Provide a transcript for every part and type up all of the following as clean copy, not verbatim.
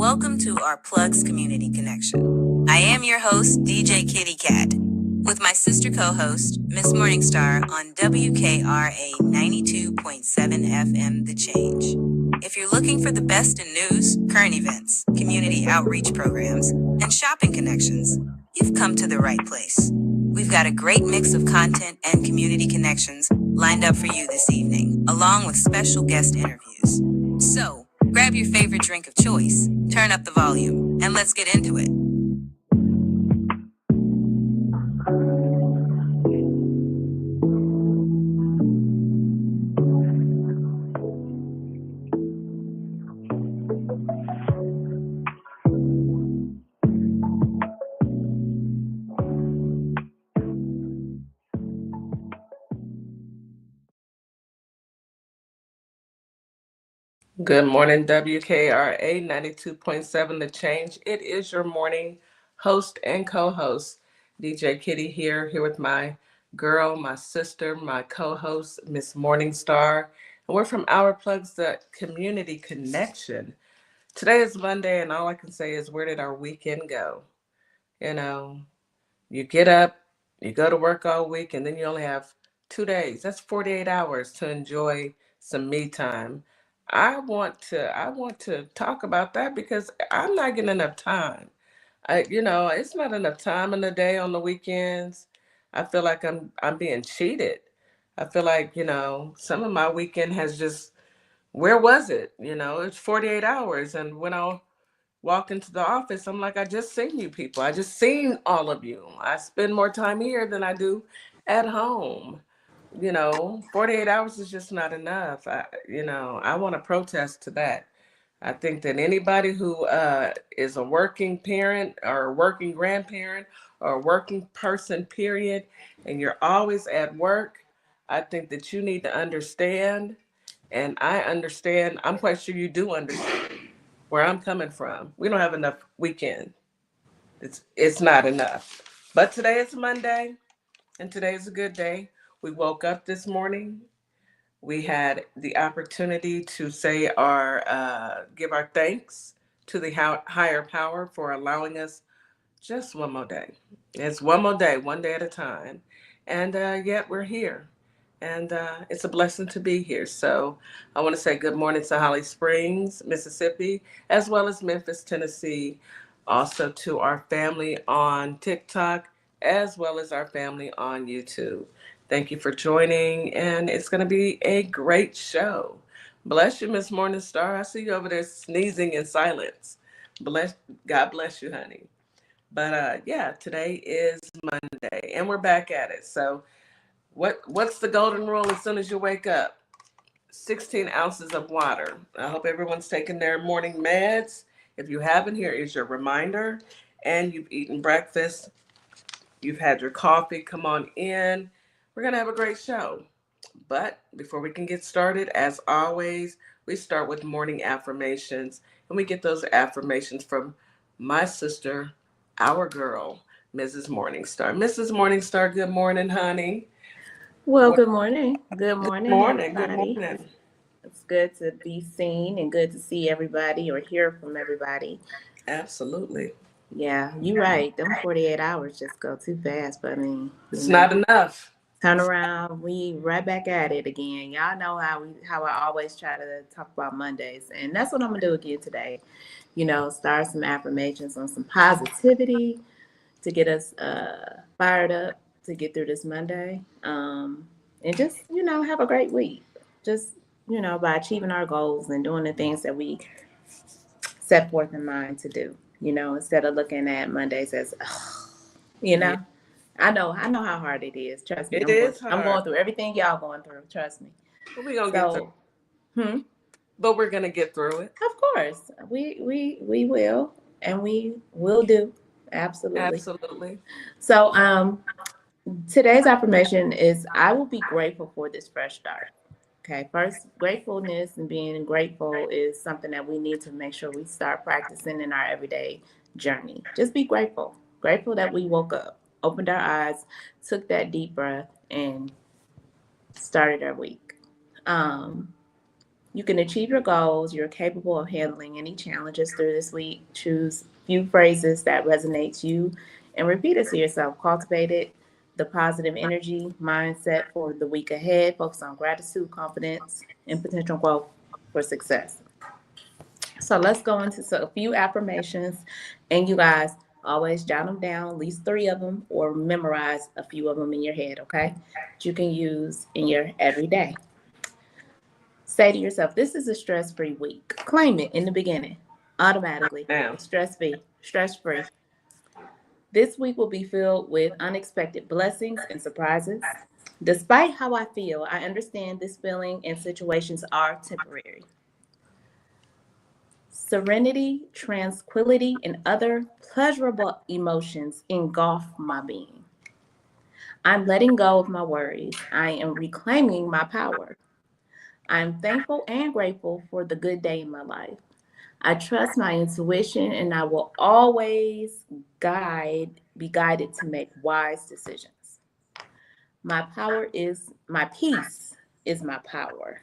Welcome to our Plugs Community Connection. I am your host, DJ Kitty Cat, with my sister co-host, Miss Morningstar on WKRA 92.7 FM The Change. If you're looking for the best in news, current events, community outreach programs, and shopping connections, you've come to the right place. We've got a great mix of content and community connections lined up for you this evening, along with special guest interviews. So, grab your favorite drink of choice, turn up the volume, and let's get into it. Good morning, WKRA 92.7 The Change. It is your morning host and co-host, DJ Kitty here with my girl, my sister, my co-host, Miss Morningstar. And we're from Our Plugs, the Community Connection. Today is Monday, and all I can say is, where did our weekend go? You know, you get up, you go to work all week, and then you only have 2 days. That's 48 hours to enjoy some me time. I want to talk about that because I'm not getting enough time. It's not enough time in the day on the weekends. I feel like I'm being cheated. I feel like, some of my weekend has just, where was it? It's 48 hours, and when I walk into the office, I'm like, I just seen you people. I just seen all of you. I spend more time here than I do at home. 48 hours is just not enough. I want to protest to that. I think that anybody who is a working parent or a working grandparent or a working person, period, and you're always at work, I think that you need to understand, and I understand, I'm quite sure you do understand where I'm coming from. We don't have enough weekend. It's not enough. But today is Monday, and today is a good day. We woke up this morning. We had the opportunity to give our thanks to the higher power for allowing us just one more day. It's one more day, one day at a time. And yet we're here. And it's a blessing to be here. So I want to say good morning to Holly Springs, Mississippi, as well as Memphis, Tennessee. Also to our family on TikTok, as well as our family on YouTube. Thank you for joining, and it's going to be a great show. Bless you, Miss Morningstar. I see you over there sneezing in silence. God bless you, honey. But yeah, today is Monday, and we're back at it. So, what's the golden rule as soon as you wake up? 16 ounces of water. I hope everyone's taking their morning meds. If you haven't, here is your reminder. And you've eaten breakfast, you've had your coffee, come on in. We're going to have a great show. But before we can get started, as always, we start with morning affirmations. And we get those affirmations from my sister, our girl, Mrs. Morningstar. Mrs. Morningstar, good morning, honey. Well, good morning. Good Good morning, morning. Good everybody. morning. It's good to be seen and good to see everybody or hear from everybody. Absolutely. Yeah, you're right. Them 48 hours just go too fast. But I mean, It's not enough. turn around, we right back at it again. Y'all know how I always try to talk about Mondays, and that's what I'm gonna do again today. Start some affirmations on some positivity to get us fired up to get through this Monday. And just, have a great week. Just, by achieving our goals and doing the things that we set forth in mind to do, instead of looking at Mondays as, ugh, you know. Yeah, I know how hard it is. Trust me. it I'm going is I'm hard. going through everything y'all going through. Trust me. But we're gonna get through. So, hmm, But we're gonna get through it. of course, we will, and we will do. Absolutely. Absolutely. So, today's affirmation is I will be grateful for this fresh start. Okay, first, gratefulness and being grateful is something that we need to make sure we start practicing in our everyday journey. Just be grateful. Grateful that we woke up, opened our eyes, took that deep breath, and started our week. Um, You can achieve your goals. You're capable of handling any challenges through this week. Choose few phrases that resonate you and repeat it to yourself. Cultivate it. The positive energy mindset for the week ahead. Focus on gratitude, confidence, and potential growth for success. So let's go into a few affirmations, and you guys always jot them down, at least three of them, or memorize a few of them in your head, okay? That you can use in your everyday. Say to yourself, this is a stress-free week. Claim it in the beginning, automatically. Now, It's stress-free. This week will be filled with unexpected blessings and surprises. Despite how I feel, I understand this feeling and situations are temporary. Serenity, tranquility, and other pleasurable emotions engulf my being. I'm letting go of my worries. I am reclaiming my power. I'm thankful and grateful for the good day in my life. I trust my intuition and I will always be guided to make wise decisions. My peace is my power.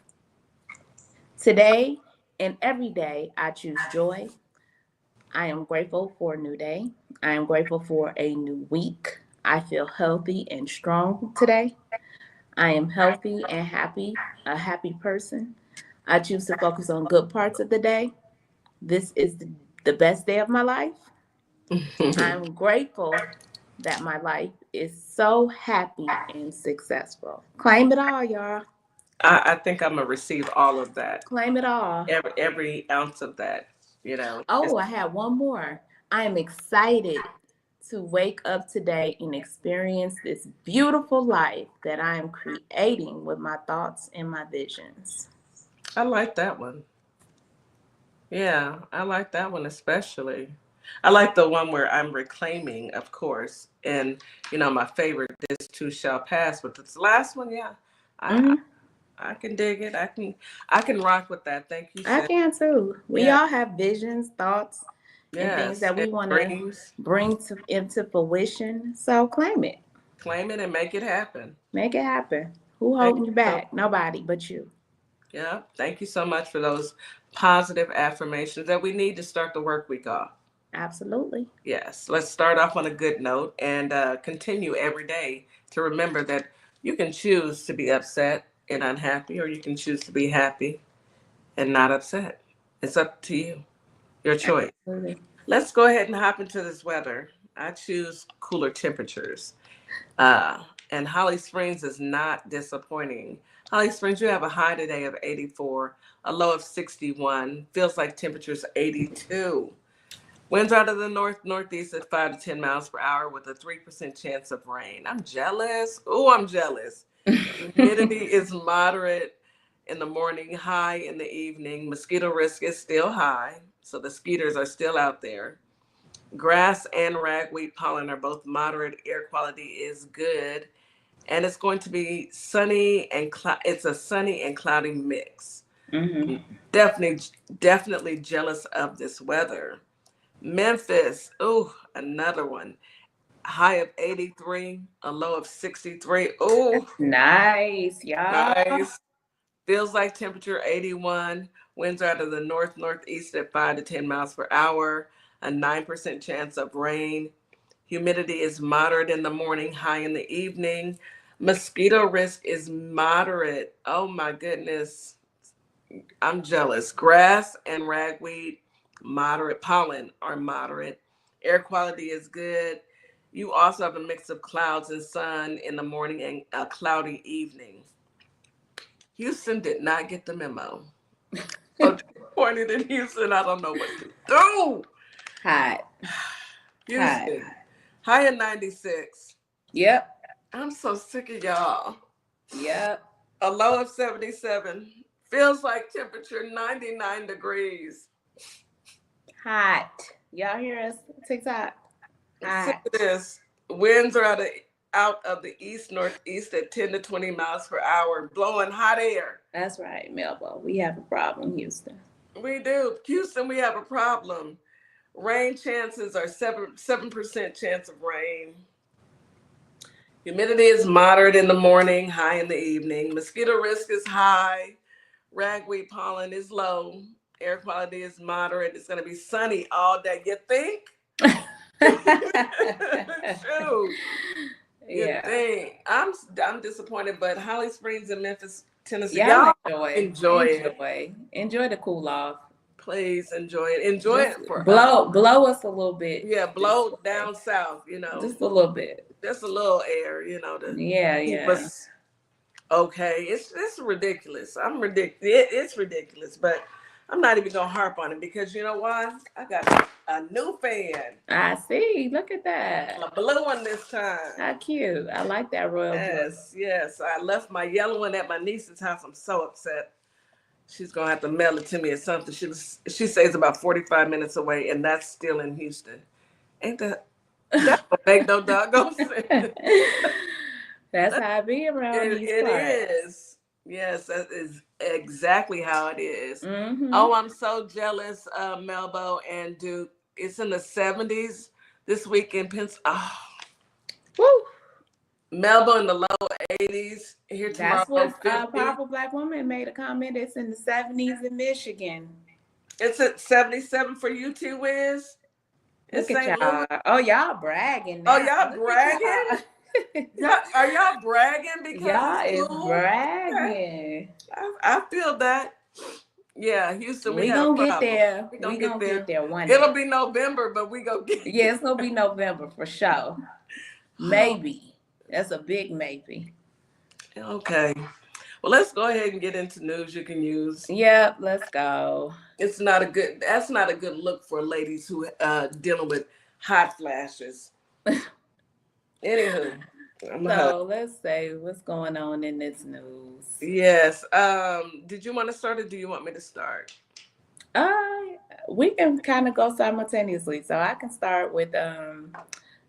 Today and every day, I choose joy. I am grateful for a new day. I am grateful for a new week. I feel healthy and strong today. I am healthy and happy, a happy person. I choose to focus on good parts of the day. This is the best day of my life. I'm grateful that my life is so happy and successful. Claim it all, y'all. I think I'm gonna receive all of that, Claim it all. every ounce of that. You know, Oh, I have one more. I am excited to wake up today and experience this beautiful life that I am creating with my thoughts and my visions. I like that one. Yeah, I like that one especially. I like the one where I'm reclaiming, of course, and my favorite, this too shall pass. But this last one, yeah, I Hmm. I can dig it. I can rock with that. Thank you, I sis. can too. We Yeah, all have visions, thoughts, and things yes, that and we want to dreams. bring into fruition. So claim it. Claim it and make it happen. Make it happen. Who Thank holding you you so. back? Nobody but you. Yeah, thank you so much for those positive affirmations that we need to start the work week off. Absolutely. Yes, let's start off on a good note and continue every day to remember that you can choose to be upset and unhappy, or you can choose to be happy and not upset. It's up to you, your choice. Absolutely. Let's go ahead and hop into this weather. I choose cooler temperatures. Uh, and Holly Springs is not disappointing. Holly Springs, you have a high today of 84, a low of 61, feels like temperature's 82. Winds out of the northeast at 5 to 10 miles per hour with a 3% chance of rain. I'm jealous. Oh, I'm jealous. Humidity is moderate in the morning, high in the evening. Mosquito risk is still high, so the skeeters are still out there. Grass and ragweed pollen are both moderate. Air quality is good, and it's going to be sunny and it's a sunny and cloudy mix. Hmm. Definitely, definitely jealous of this weather. Memphis, ooh, another one. High of 83, a low of 63. Ooh, Nice, y'all. nice. Feels like temperature 81. Winds out of the northeast at 5 to 10 miles per hour. A 9% chance of rain. Humidity is moderate in the morning, high in the evening. Mosquito risk is moderate. Oh my goodness. I'm jealous. Grass and ragweed, moderate. Pollen are moderate. Air quality is good. You also have a mix of clouds and sun in the morning and a cloudy evening. Houston did not get the memo. So disappointed in Houston. I don't know what to do. Hot. Hot. Houston, high at 96. Yep. I'm so sick of y'all. Yep. A low of 77. Feels like temperature 99 degrees. Hot. Y'all hear us? TikTok. I'm sick Hot. of this. Winds are out of the east northeast at 10 to 20 miles per hour, blowing hot air. That's right, Melba. We have a problem, Houston. We do. Houston, we have a problem. Rain chances are 7% chance of rain. Humidity is moderate in the morning, high in the evening. Mosquito risk is high. Ragweed pollen is low. Air quality is moderate. It's going to be sunny all day. You think? Shoot. You Yeah. think? I'm disappointed, but Holly Springs in Memphis, Tennessee, Y'all y'all enjoy it. enjoy the cool off. Please enjoy it. Enjoy Just it for blow us a little bit. yeah, this blow way. down south, Just a little bit. just a little air, to Yeah, keep yeah. us okay. It's ridiculous. I'm ridiculous. It's ridiculous, but I'm not even gonna harp on it because you know why? I got a new fan. I see. Look at that. A blue one this time. How cute. I like that royal blue. Yes. I left my yellow one at my niece's house. I'm so upset. She's gonna have to mail it to me or something. She says about 45 minutes away, and that's still in Houston. Ain't that don't make no doggone sense? That's how it be around these It parts. is. Yes, that is exactly how it is. Mm-hmm. Oh, I'm so jealous, Melbo and Duke. It's in the 70s this week in Pennsylvania. Woo. Melbourne in the low 80s. Here tomorrow. That's what 50. Powerful Black Woman made a comment. It's in the 70s in Michigan. It's at 77 for you two, Wiz. Look at y'all. Oh, y'all bragging now. Oh, y'all bragging? Are y'all bragging because y'all it's is cool? bragging. I feel that. Yeah, Houston, we gonna have a get problem. there. We gonna get there. get there one day. It'll be November, but we go get. Yeah, it's gonna be November for sure. Maybe. That's a big maybe. Okay. Well, let's go ahead and get into news you can use. Yep, let's go. That's not a good look for ladies who dealing with hot flashes. Anywho. So let's say what's going on in this news. Yes. Did you want to start or do you want me to start? We can kind of go simultaneously. So I can start with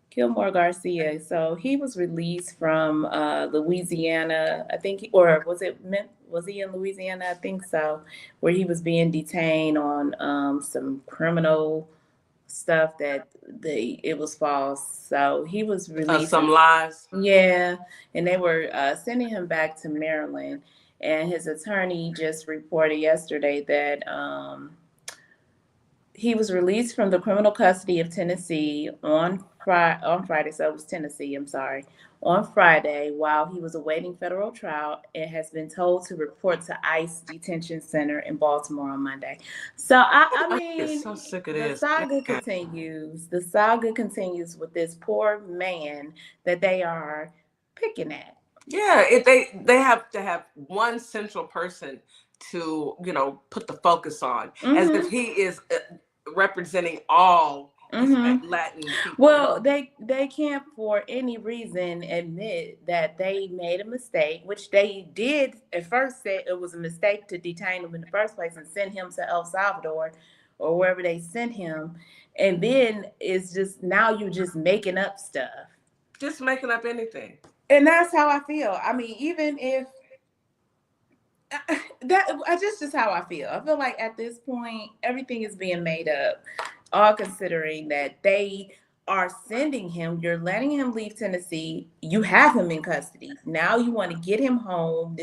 Gilmore Garcia. So he was released from Louisiana, I think, was he in Louisiana? I think so, where he was being detained on some criminal stuff that it was false. So he was released. Some lies. Yeah, and they were sending him back to Maryland, and his attorney just reported yesterday that he was released from the criminal custody of Tennessee on Friday. So it was Tennessee. I'm sorry. On Friday, while he was awaiting federal trial, and has been told to report to ICE detention center in Baltimore on Monday. So I mean, so sick of the saga continues. The saga continues with this poor man that they are picking at. Yeah, they have to have one central person to put the focus on, as if he is representing all Latin people. Well, they can't for any reason admit that they made a mistake, which they did at first say it was a mistake to detain him in the first place and send him to El Salvador or wherever they sent him. And then it's just now you're just making up stuff. Just making up anything. And that's how I feel. I mean, even if that's just how I feel. I feel like at this point, everything is being made up, all considering that they are sending him, you're letting him leave Tennessee, you have him in custody. Now you want to get him home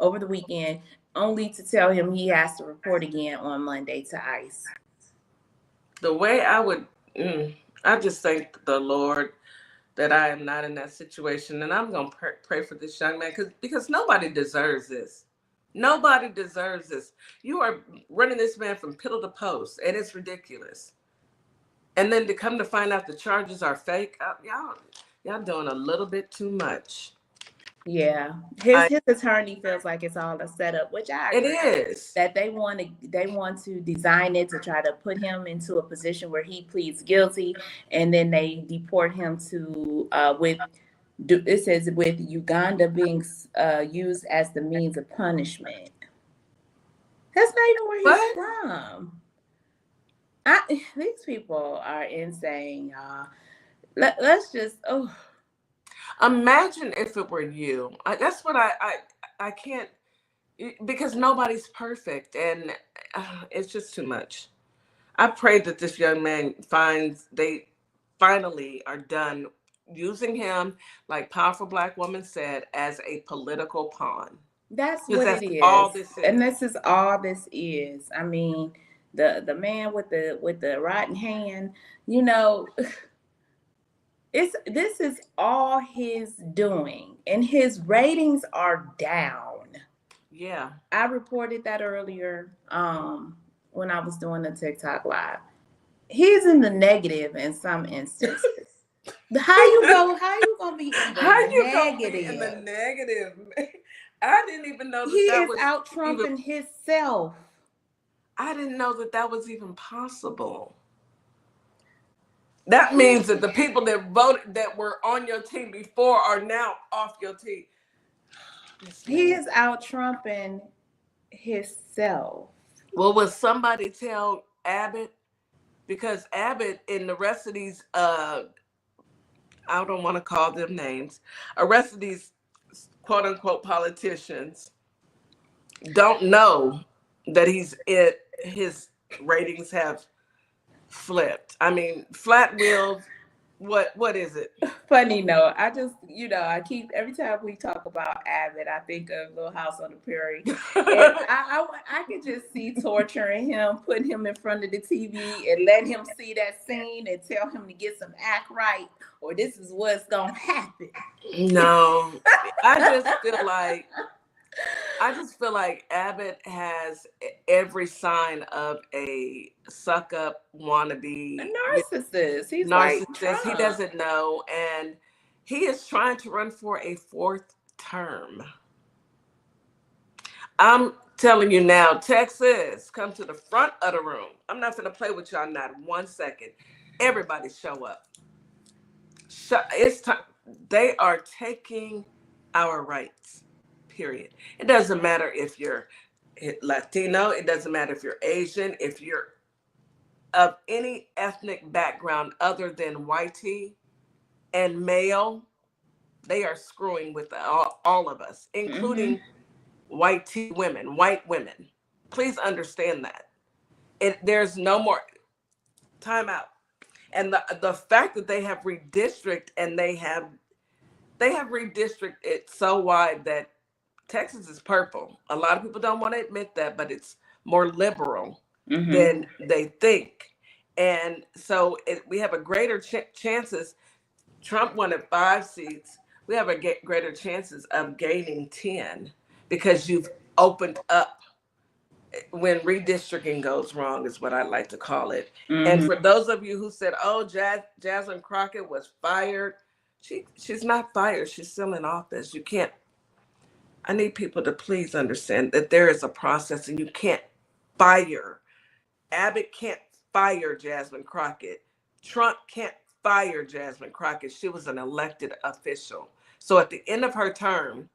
over the weekend, only to tell him he has to report again on Monday to ICE. The way I just thank the Lord that I am not in that situation, and I'm going to pray for this young man because nobody deserves this. Nobody deserves this. You are running this man from pillar to post, and it's ridiculous. And then to come to find out the charges are fake, y'all doing a little bit too much. Yeah, his attorney feels like it's all a setup, which I agree. It is. That they want to design it to try to put him into a position where he pleads guilty, and then they deport him to it says with Uganda being used as the means of punishment. That's not even where he's from. These people are insane, y'all. Let's just imagine if it were you. That's what I can't, because nobody's perfect, and it's just too much. I pray that this young man they finally are done using him, like Powerful Black Woman said, as a political pawn. That's Because what it that's all is. this And is. this is all this is. I mean, the man with the rotten hand, you know, this is all his doing. And his ratings are down. Yeah. I reported that earlier when I was doing the TikTok live. He's in the negative in some instances. How you gonna be in the How you gonna be in the negative? negative? I didn't even know He that that is was out even. trumping himself. I didn't know that that was even possible. That means that the people that voted that were on your team before are now off your team. He is out trumping himself. Well, will somebody tell Abbott? Because Abbott and the rest of these, I don't want to call them names, the rest of these quote unquote politicians don't know that his ratings have flipped. I mean, flat wheels. What is it? Funny note, I just, I keep, every time we talk about Abbott, I think of Little House on the Prairie. And I could just see torturing him, putting him in front of the TV and let him see that scene and tell him to get some act right, or this is what's going to happen. No, I just feel like Abbott has every sign of a suck up wannabe A narcissist. He's like narcissist. He Trump. doesn't know, and he is trying to run for a fourth term. I'm telling you now, Texas, come to the front of the room. I'm not going to play with y'all not 1 second. Everybody show up. It's time. They are taking our rights. Period. It doesn't matter if you're Latino. It doesn't matter if you're Asian. If you're of any ethnic background other than whitey and male, they are screwing with all of us, including white women. Please understand that. There's no more timeout. And the fact that they have redistricted and they have redistricted it so wide that Texas is purple. A lot of people don't want to admit that, but it's more liberal than they think. And so we have a greater chances. Trump wanted 5 seats. We have a greater chances of gaining 10 because you've opened up when redistricting goes wrong is what I like to call it. And for those of you who said, "Oh, Jasmine Crockett was fired," she's not fired. She's still in office. You can't. I need people to please understand that there is a process, and you can't fire. Abbott can't fire Jasmine Crockett. Trump can't fire Jasmine Crockett. She was an elected official. So at the end of her term,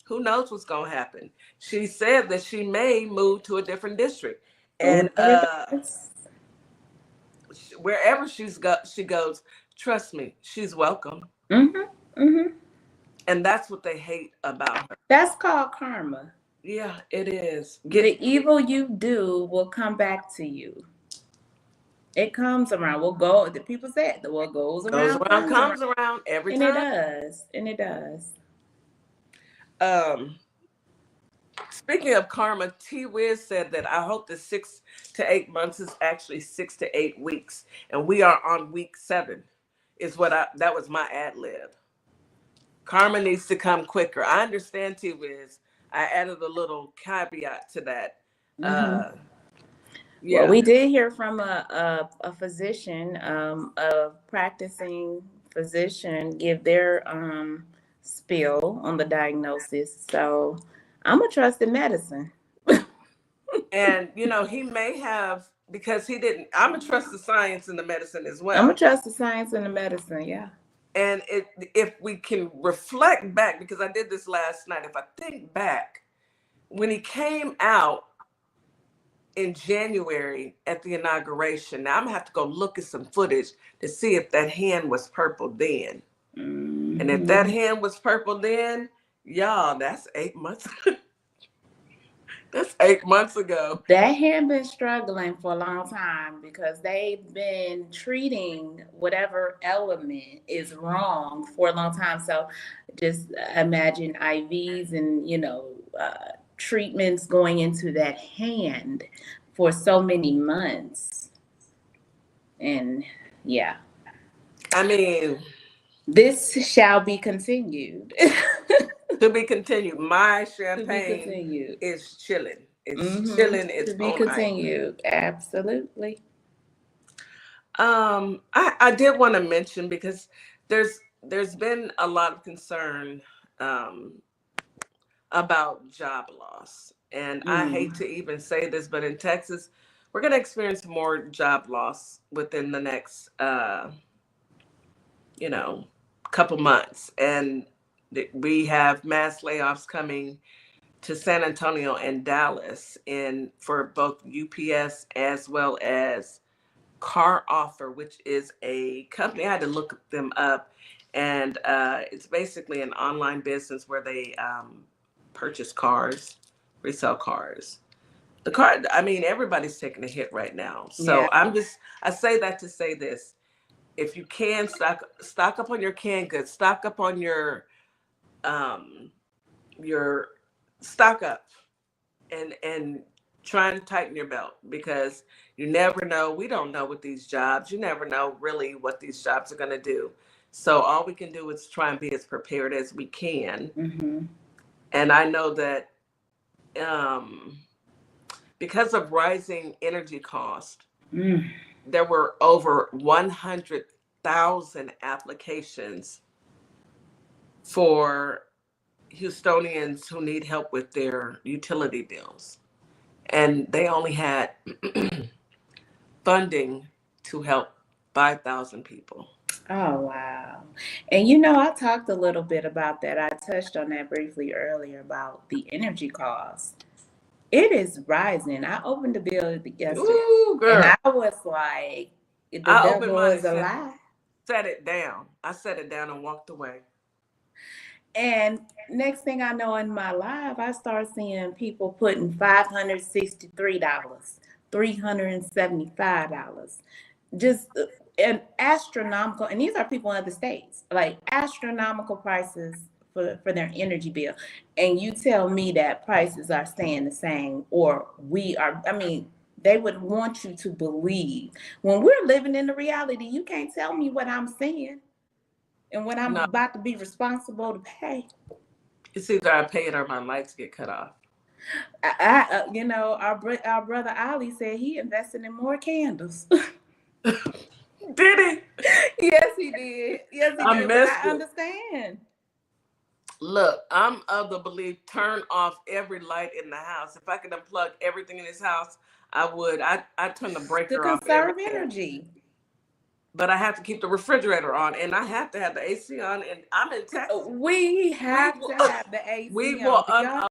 who knows what's going to happen? She said that she may move to a different district. And wherever she goes, trust me, she's welcome. And that's what they hate about her. That's called karma. Yeah, it is. The evil you do will come back to you. It comes around. The people say it. What goes around comes around every time. And it does. And it does. Speaking of karma, T Wiz said that I hope the 6 to 8 months is actually 6 to 8 weeks, and we are on week 7. That was my ad lib. Karma needs to come quicker. I understand, T Wiz. I added a little caveat to that. Yeah. Well, we did hear from a physician, a practicing physician, give their spill on the diagnosis. So I'm gonna trust in medicine. And he may have, because he didn't. I'm gonna trust the science and the medicine as well. I'm gonna trust the science and the medicine. Yeah. And if we can reflect back, because I did this last night, if I think back, when he came out in January at the inauguration, now I'm gonna have to go look at some footage to see if that hand was purple then. And if that hand was purple then, y'all, that's 8 months. That's 8 months ago. That hand been struggling for a long time because they've been treating whatever element is wrong for a long time. So just imagine IVs and, treatments going into that hand for so many months. And yeah. I mean, this shall be continued. To be continued. My To be champagne continued. is chilling. It's chilling. It's To be on ice. continued. Absolutely. I did want to mention, because there's been a lot of concern about job loss. And I hate to even say this, but in Texas, we're going to experience more job loss within the next, couple months. And we have mass layoffs coming to San Antonio and Dallas, for both UPS as well as Car Offer, which is a company. I had to look them up, and it's basically an online business where they purchase cars, resell cars. Everybody's taking a hit right now. So Yeah. I say that to say this: if you can stock up on your canned goods, stock up on your stock up, and try and tighten your belt, because you never know. We don't know what these jobs. You never know really what these jobs are going to do. So all we can do is try and be as prepared as we can. And I know that because of rising energy cost, there were over 100,000 applications for Houstonians who need help with their utility bills. And they only had funding to help 5,000 people. Oh, wow. And I talked a little bit about that. I touched on that briefly earlier about the energy cost. It is rising. I opened the bill yesterday. Ooh, girl. And I was like, the devil is a lie. Set it down. I set it down and walked away. And next thing I know, in my live, I start seeing people putting $563, $375, just an astronomical, and these are people in other states, like astronomical prices for their energy bill. And you tell me that prices are staying the same, or they would want you to believe. When we're living in the reality, you can't tell me what I'm seeing and what I'm about to be responsible to pay. It's either I pay it or my lights get cut off. Our brother Ali said he invested in more candles. Did he? Yes, he did. Yes, he did. But I understand. Look, I'm of the belief, turn off every light in the house. If I could unplug everything in this house, I would. I'd turn the breaker off. To conserve energy. But I have to keep the refrigerator on, and I have to have the AC on, and I'm in Texas. We have to have the AC on. We will unalive.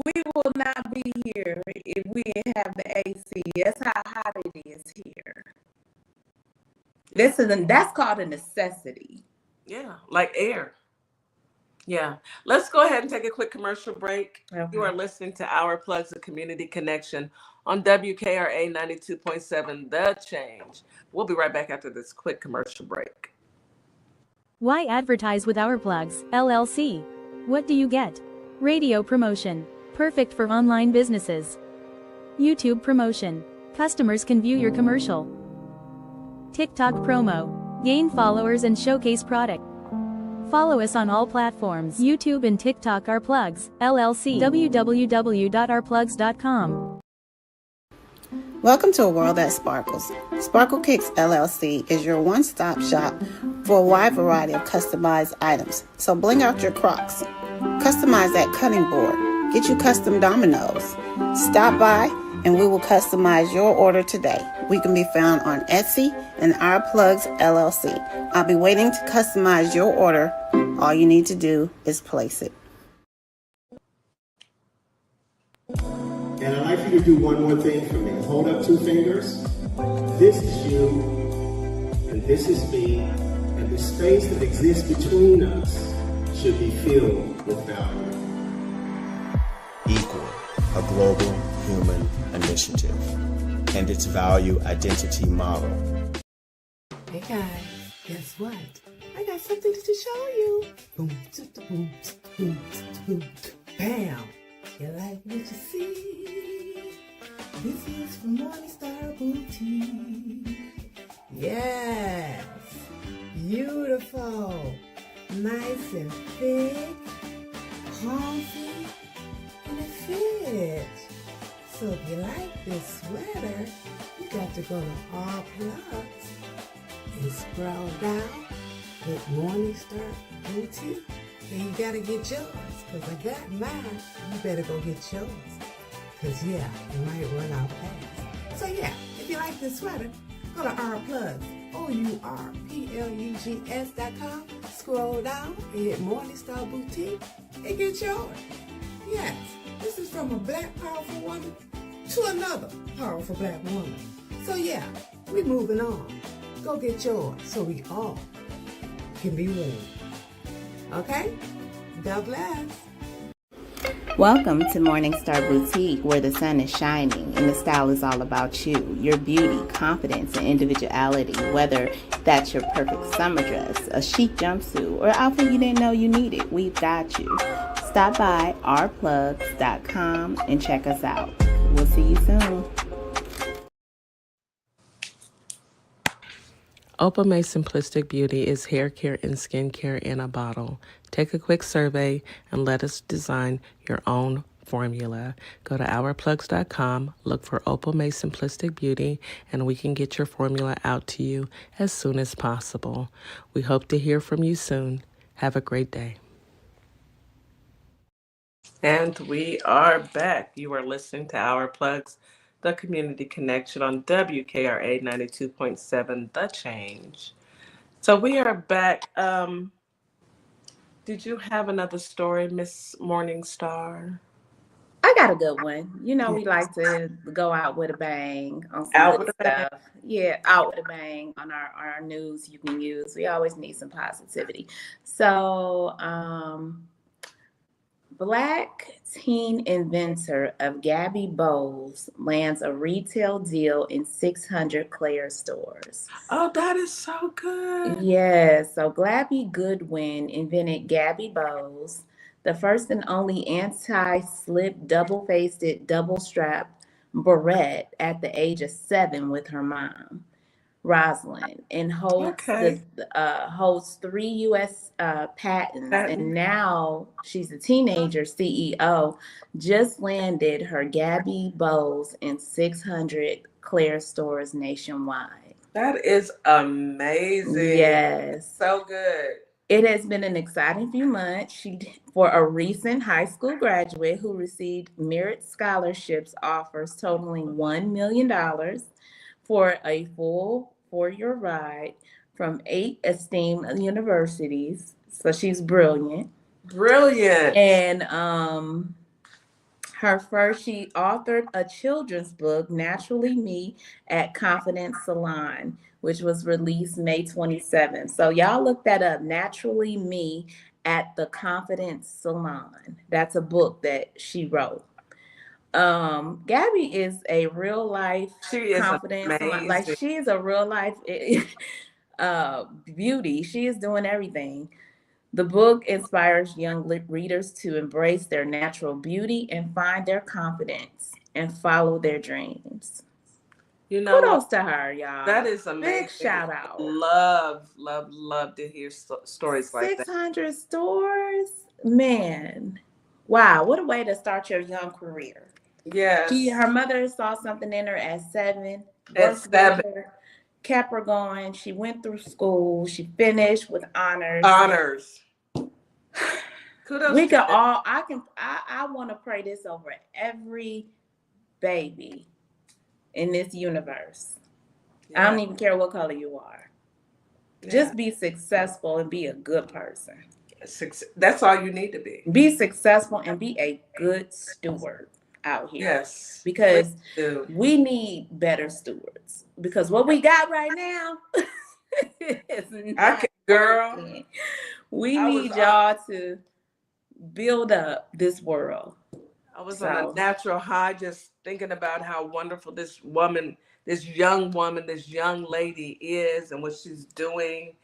We will not be here if we didn't have the AC. That's how hot it is here. That's called a necessity. Yeah, like air. Yeah. Let's go ahead and take a quick commercial break. Okay. You are listening to Our Plugs, the Community Connection on WKRA 92.7, The Change. We'll be right back after this quick commercial break. Why advertise with Our Plugs, LLC? What do you get? Radio promotion. Perfect for online businesses. YouTube promotion. Customers can view your commercial. TikTok promo. Gain followers and showcase product. Follow us on all platforms. YouTube and TikTok. Our Plugs, LLC. www.ourplugs.com. Welcome to a world that sparkles. Sparkle Kicks LLC is your one-stop shop for a wide variety of customized items. So bling out your Crocs. Customize that cutting board. Get you custom dominoes. Stop by and we will customize your order today. We can be found on Etsy and Our Plugs LLC. I'll be waiting to customize your order. All you need to do is place it. And I'd like you to do one more thing for me. Hold up 2 fingers. This is you, and this is me, and the space that exists between us should be filled with value. Equal, a global human initiative, and its value identity model. Hey guys, Guess what? I got something to show you. Boom, boom, boom, boom, bam. You like what you see? This is from Morningstar Boutique. Yes, beautiful, nice and thick, comfy, and it fits. So if you like this sweater, you got to go to Our Plugs and scroll down with Morningstar Boutique, and you gotta get yours, because I got mine. You better go get yours, because yeah, it might run out fast. So yeah, if you like this sweater, go to Our Plugs, ourplugs.com, scroll down and hit Morningstar Boutique and get yours. Yes, this is from a black powerful woman to another powerful black woman. So yeah, we're moving on. Go get yours so we all can be warm. Okay? God bless. Welcome to Morningstar Boutique, where the sun is shining and the style is all about you, your beauty, confidence, and individuality. Whether that's your perfect summer dress, a chic jumpsuit, or outfit you didn't know you needed, we've got you. Stop by ourplugs.com and check us out. We'll see you soon. Opal May Simplistic Beauty is hair care and skincare in a bottle. Take a quick survey and let us design your own formula. Go to ourplugs.com, look for Opal May Simplistic Beauty, and we can get your formula out to you as soon as possible. We hope to hear from you soon. Have a great day. And we are back. You are listening to Our Plugs, the community connection on WKRA 92.7, The Change. So we are back. Did you have another story, Miss Morningstar? I got a good one. You know, Yeah. we like to go out with a bang on some Out good with a bang. stuff. Yeah, out with a bang on our news you can use. We always need some positivity. So, Black teen inventor of Gabby Bowles lands a retail deal in 600 Claire stores. Oh, that is so good. Yes, so Gabby Goodwin invented Gabby Bowles, the first and only anti-slip double-faced double-strap barrette at the age of 7 with her mom, Rosalind, and Okay. holds 3 U.S. Patents. And now she's a teenager CEO. Just landed her Gabby Bowles in 600 Claire stores nationwide. That is amazing. Yes. So good. It has been an exciting few months for a recent high school graduate who received merit scholarships offers totaling $1 million for a full 4-year ride from 8 esteemed universities. So she's brilliant. Brilliant. And she authored a children's book, Naturally Me, at Confidence Salon, which was released May 27th. So y'all look that up, Naturally Me at the Confidence Salon. That's a book that she wrote. Gabby is a real life confidence salon. Like, she is a real life beauty. She is doing everything. The book inspires young readers to embrace their natural beauty and find their confidence and follow their dreams. You know, kudos to her, y'all. That is amazing. Big shout out. Love to hear stories like that. 600 stores? Man. Wow, what a way to start your young career. Yes. Her mother saw something in her at 7. At 7. Kept her going. She went through school. She finished with honors. Kudos. We can all. I want to pray this over every baby in this universe. Yeah. I don't even care what color you are. Yeah. Just be successful and be a good person. That's all you need to be. Be successful and be a good steward out here. Yes. Because we need better stewards. Because what we got right now is not working. We need y'all to build up this world. I was on a natural high just thinking about how wonderful this young lady is and what she's doing.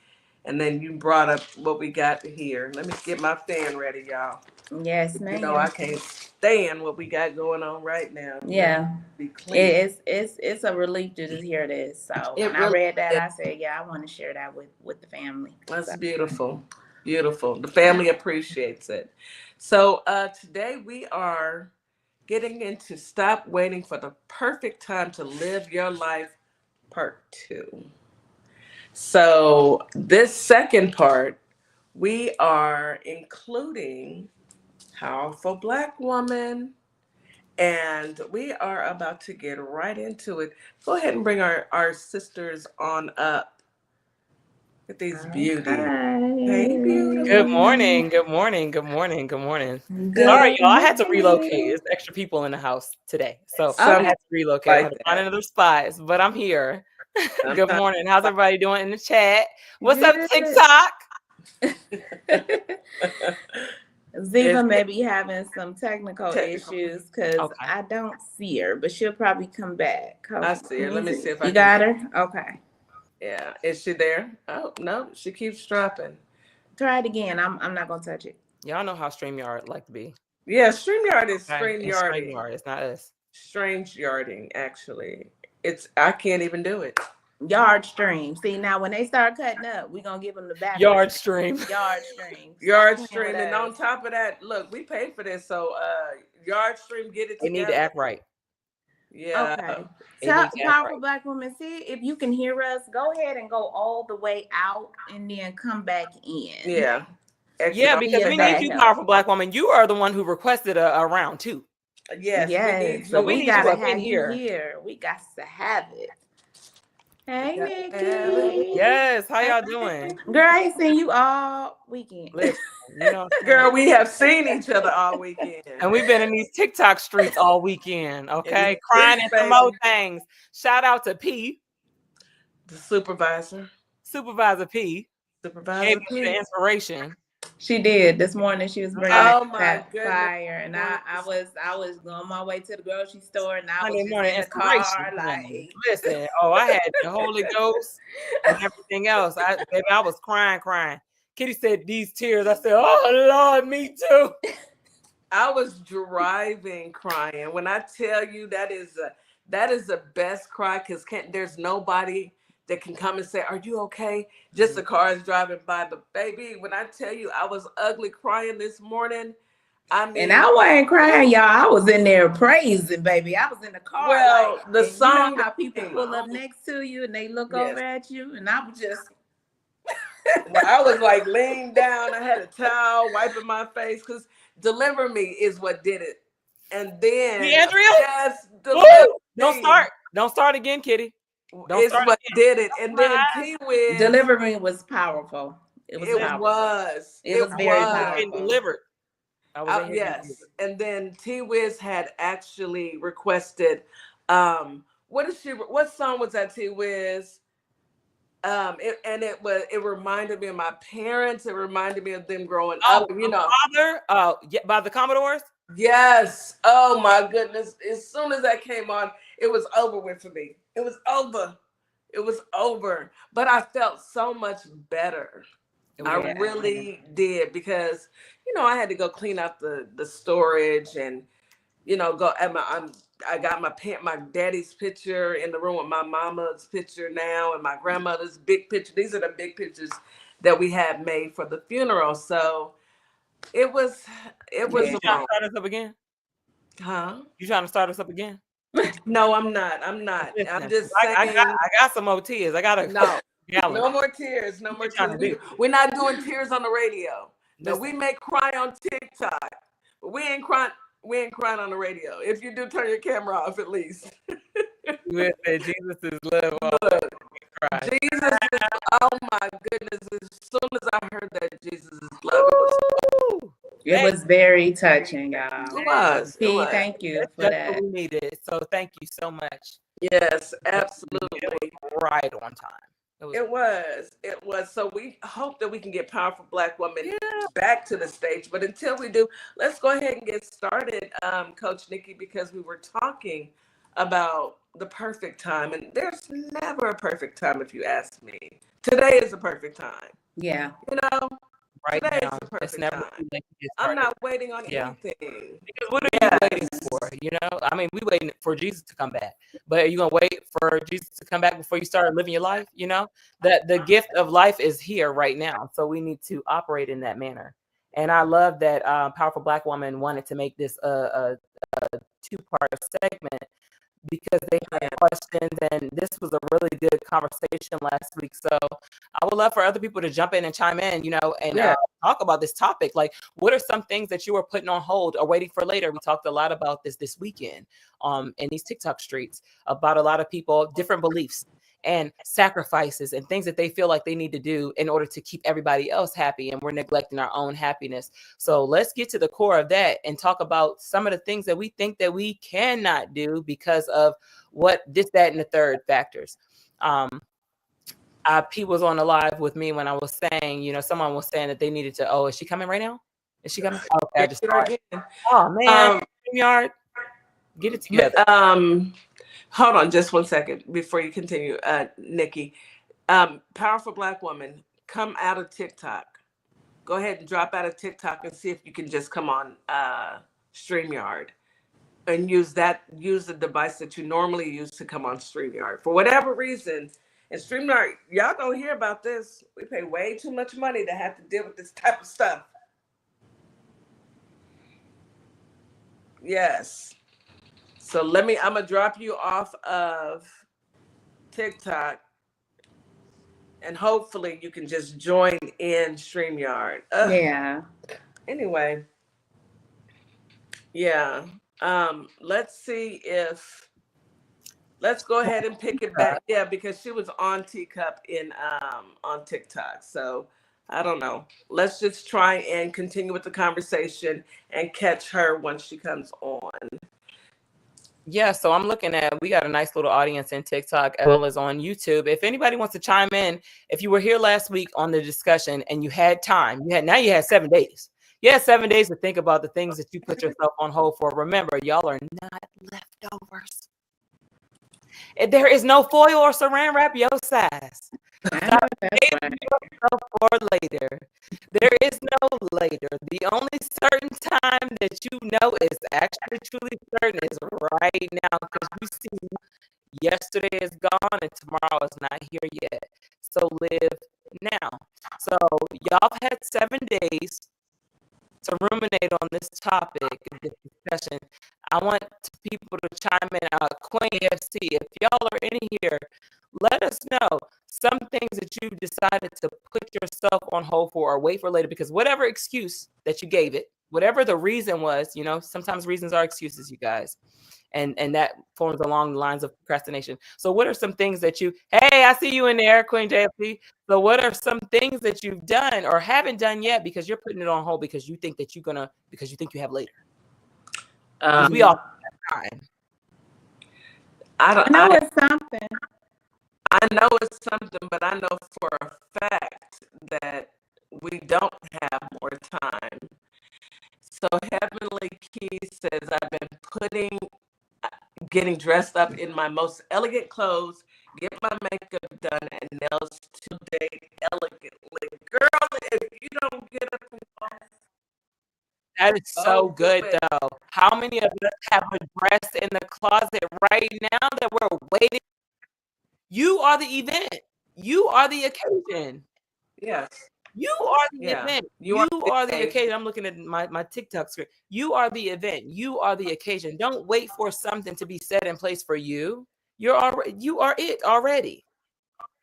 And then you brought up what we got here. Let me get my fan ready, y'all. Yes, ma'am. You know, I can't stand what we got going on right now. Yeah. Be clear. It's a relief to just hear this. So It when I really read that, is. I said, yeah, I want to share that with the family. That's So. beautiful. Beautiful. The family appreciates it. So today we are getting into Stop Waiting for the Perfect Time to Live Your Life, Part 2. So this second part, we are including Powerful Black Woman, and we are about to get right into it. Go ahead and bring our sisters on up. Look at these beauties. Hey, beautiful. Good morning. Good morning. Good morning. Good morning. Good Sorry, y'all. I had to morning. relocate. There's extra people in the house today. So I Some had to relocate. I like had to find that. another spot, but I'm here. Good Sometimes morning. How's everybody doing in the chat? What's up, Good. TikTok? Ziva may be having some technical Technical. issues because Okay. I don't see her, but she'll probably come back. I see her. Let me see if I You can got get- her? Okay. Yeah, is she there? Oh no, she keeps dropping. Try it again. I'm not gonna touch it. Y'all know how StreamYard like to be. Yeah, StreamYard is Okay? It's StreamYarding. StreamYard. It's not us. Strange yarding, actually. I can't even do it. Yard stream. See, now when they start cutting up, we're gonna give them the back. Yard stream. Yard stream. Yard Stop stream, playing with and on us. top of that, look, we paid for this, so Yard stream, get it They need together. to act right. Yeah. Okay. They Tell need to act Powerful right. Black Woman, see if you can hear us. Go ahead and go all the way out and then come back in. Yeah. Exit Yeah, off because the we back. need you, Powerful Black Woman. You are the one who requested a round two. Yes, we need Yes, you. so we we need you gotta up in have you here. here. We got to have it. Hey, Yeah. Nikki. Yes. How y'all doing? Girl, I ain't seen you all weekend. Listen, you know. Girl, we have seen each other all weekend. And we've been in these TikTok streets all weekend, okay? these Crying streets, and some baby. more things. Shout out to P, The supervisor. Supervisor P. Supervisor Gave us the P. inspiration. She did this morning. She was bringing Oh my that goodness. fire, and I was on my way to the grocery store, and I was Sunday just morning in the inspiration. car, like. Listen, I had the Holy Ghost and everything else. Baby, I was crying. Kitty said, these tears. I said, oh, Lord, me too. I was driving crying. When I tell you that is the best cry, because there's nobody that can come and say, are you okay? Just the cars driving by. But baby, when I tell you I was ugly crying this morning, I mean, And I wasn't crying, y'all. I was in there praising, baby. I was in the car. Well, like, the and song you know how people came pull up on. next to you and they look Yes. over at you, and I was just. I was like laying down. I had a towel wiping my face because Deliver Me is what did it. And then Andrea? yes, Deliver Me. Don't start again, Kitty. It's what did it. And then T-Wiz. Deliver Me was powerful. It was powerful. It was very powerful. Delivered. Yes. And then T-Wiz had actually requested what song was that, T-Wiz? It reminded me of my parents. It reminded me of them growing up. You know, Father, by the Commodores. Yes. Oh my goodness. As soon as that came on, it was over with for me. It was over. It was over. But I felt so much better. I really did, because I had to go clean out the storage and go at I got my daddy's picture in the room with my mama's picture now and my grandmother's big picture. These are the big pictures that we had made for the funeral. So it was You trying to start us up again? Huh? You trying to start us up again? No, I'm not. Listen, I'm just saying. I got some more tears. I got a gallon. No more tears. No more tears. We're not doing tears on the radio. No, we may cry on TikTok, but we ain't crying. We ain't crying on the radio. If you do, turn your camera off at least. Jesus is love. Jesus is, oh my goodness. As soon as I heard that Jesus is love, it was very touching, y'all. It was. Thank you for That's that. what we needed. So thank you so much. Yes, absolutely. Right on time. It was. So we hope that we can get Powerful Black Woman back to the stage. But until we do, let's go ahead and get started, Coach Nikki, because we were talking about the perfect time. And there's never a perfect time, if you ask me, today is the perfect time. Yeah. You know, Right today now, is the it's perfect never time. too late to get I'm started. not waiting on Yeah. anything. Because what are you waiting for? You know, I mean, we waiting for Jesus to come back, but are you gonna wait for Jesus to come back before you start living your life? You know, that the gift of life is here right now, so we need to operate in that manner. And I love that Powerful Black Woman wanted to make this a two-part segment because they had questions, and this was a really good conversation last week. So I would love for other people to jump in and chime in, you know, and talk about this topic. Like, what are some things that you were putting on hold or waiting for later? We talked a lot about this weekend in these TikTok streets about a lot of people, different beliefs and sacrifices and things that they feel like they need to do in order to keep everybody else happy, and we're neglecting our own happiness. So let's get to the core of that and talk about some of the things that we think that we cannot do because of what this, that, and the third factors. Pete was on the live with me when I was saying, you know, someone was saying that they needed to, oh, is she coming right now? Is she coming? Oh, okay, I just saw it. Oh man, StreamYard, get it together. Hold on just 1 second before you continue, Nikki. Powerful Black Woman, come out of TikTok. Go ahead and drop out of TikTok and see if you can just come on StreamYard and use the device that you normally use to come on StreamYard. For whatever reason, and StreamYard, y'all don't hear about this. We pay way too much money to have to deal with this type of stuff. Yes. So I'm gonna drop you off of TikTok, and hopefully you can just join in StreamYard. Yeah. Anyway, yeah. Let's go ahead and pick it back. Yeah, because she was on Teacup on TikTok. So I don't know. Let's just try and continue with the conversation and catch her once she comes on. Yeah, so I'm looking at, we got a nice little audience in TikTok as well as on YouTube. If anybody wants to chime in, if you were here last week on the discussion and you had time, now you had 7 days. You had 7 days to think about the things that you put yourself on hold for. Remember, y'all are not leftovers. There is no foil or saran wrap your size. Stop saving yourself for later. There is no later. The only certain time that you know is actually truly certain is right now, because you see yesterday is gone and tomorrow is not here yet. So live now. So y'all have had 7 days to ruminate on this topic, this discussion. I want people to chime in. Queen FC, if y'all are in here, let us know some things that you decided to put yourself on hold for or wait for later, because whatever excuse that you gave it, whatever the reason was, you know, sometimes reasons are excuses, you guys. And that forms along the lines of procrastination. So what are some things that hey, I see you in there, Queen JFP. So what are some things that you've done or haven't done yet because you're putting it on hold because you think that because you think you have later? We all have time. I know it's something. I know it's something, but I know for a fact that we don't have more time. So Heavenly Key says, I've been getting dressed up in my most elegant clothes, get my makeup done, and nails to date elegantly. Girl, if you don't get up and that is so good, though. How many of us have a dress in the closet right now that we're waiting? You are the event. You are the occasion. Yes. You are the event. You are the occasion. I'm looking at my TikTok screen. You are the event. You are the occasion. Don't wait for something to be set in place for you. You are it already.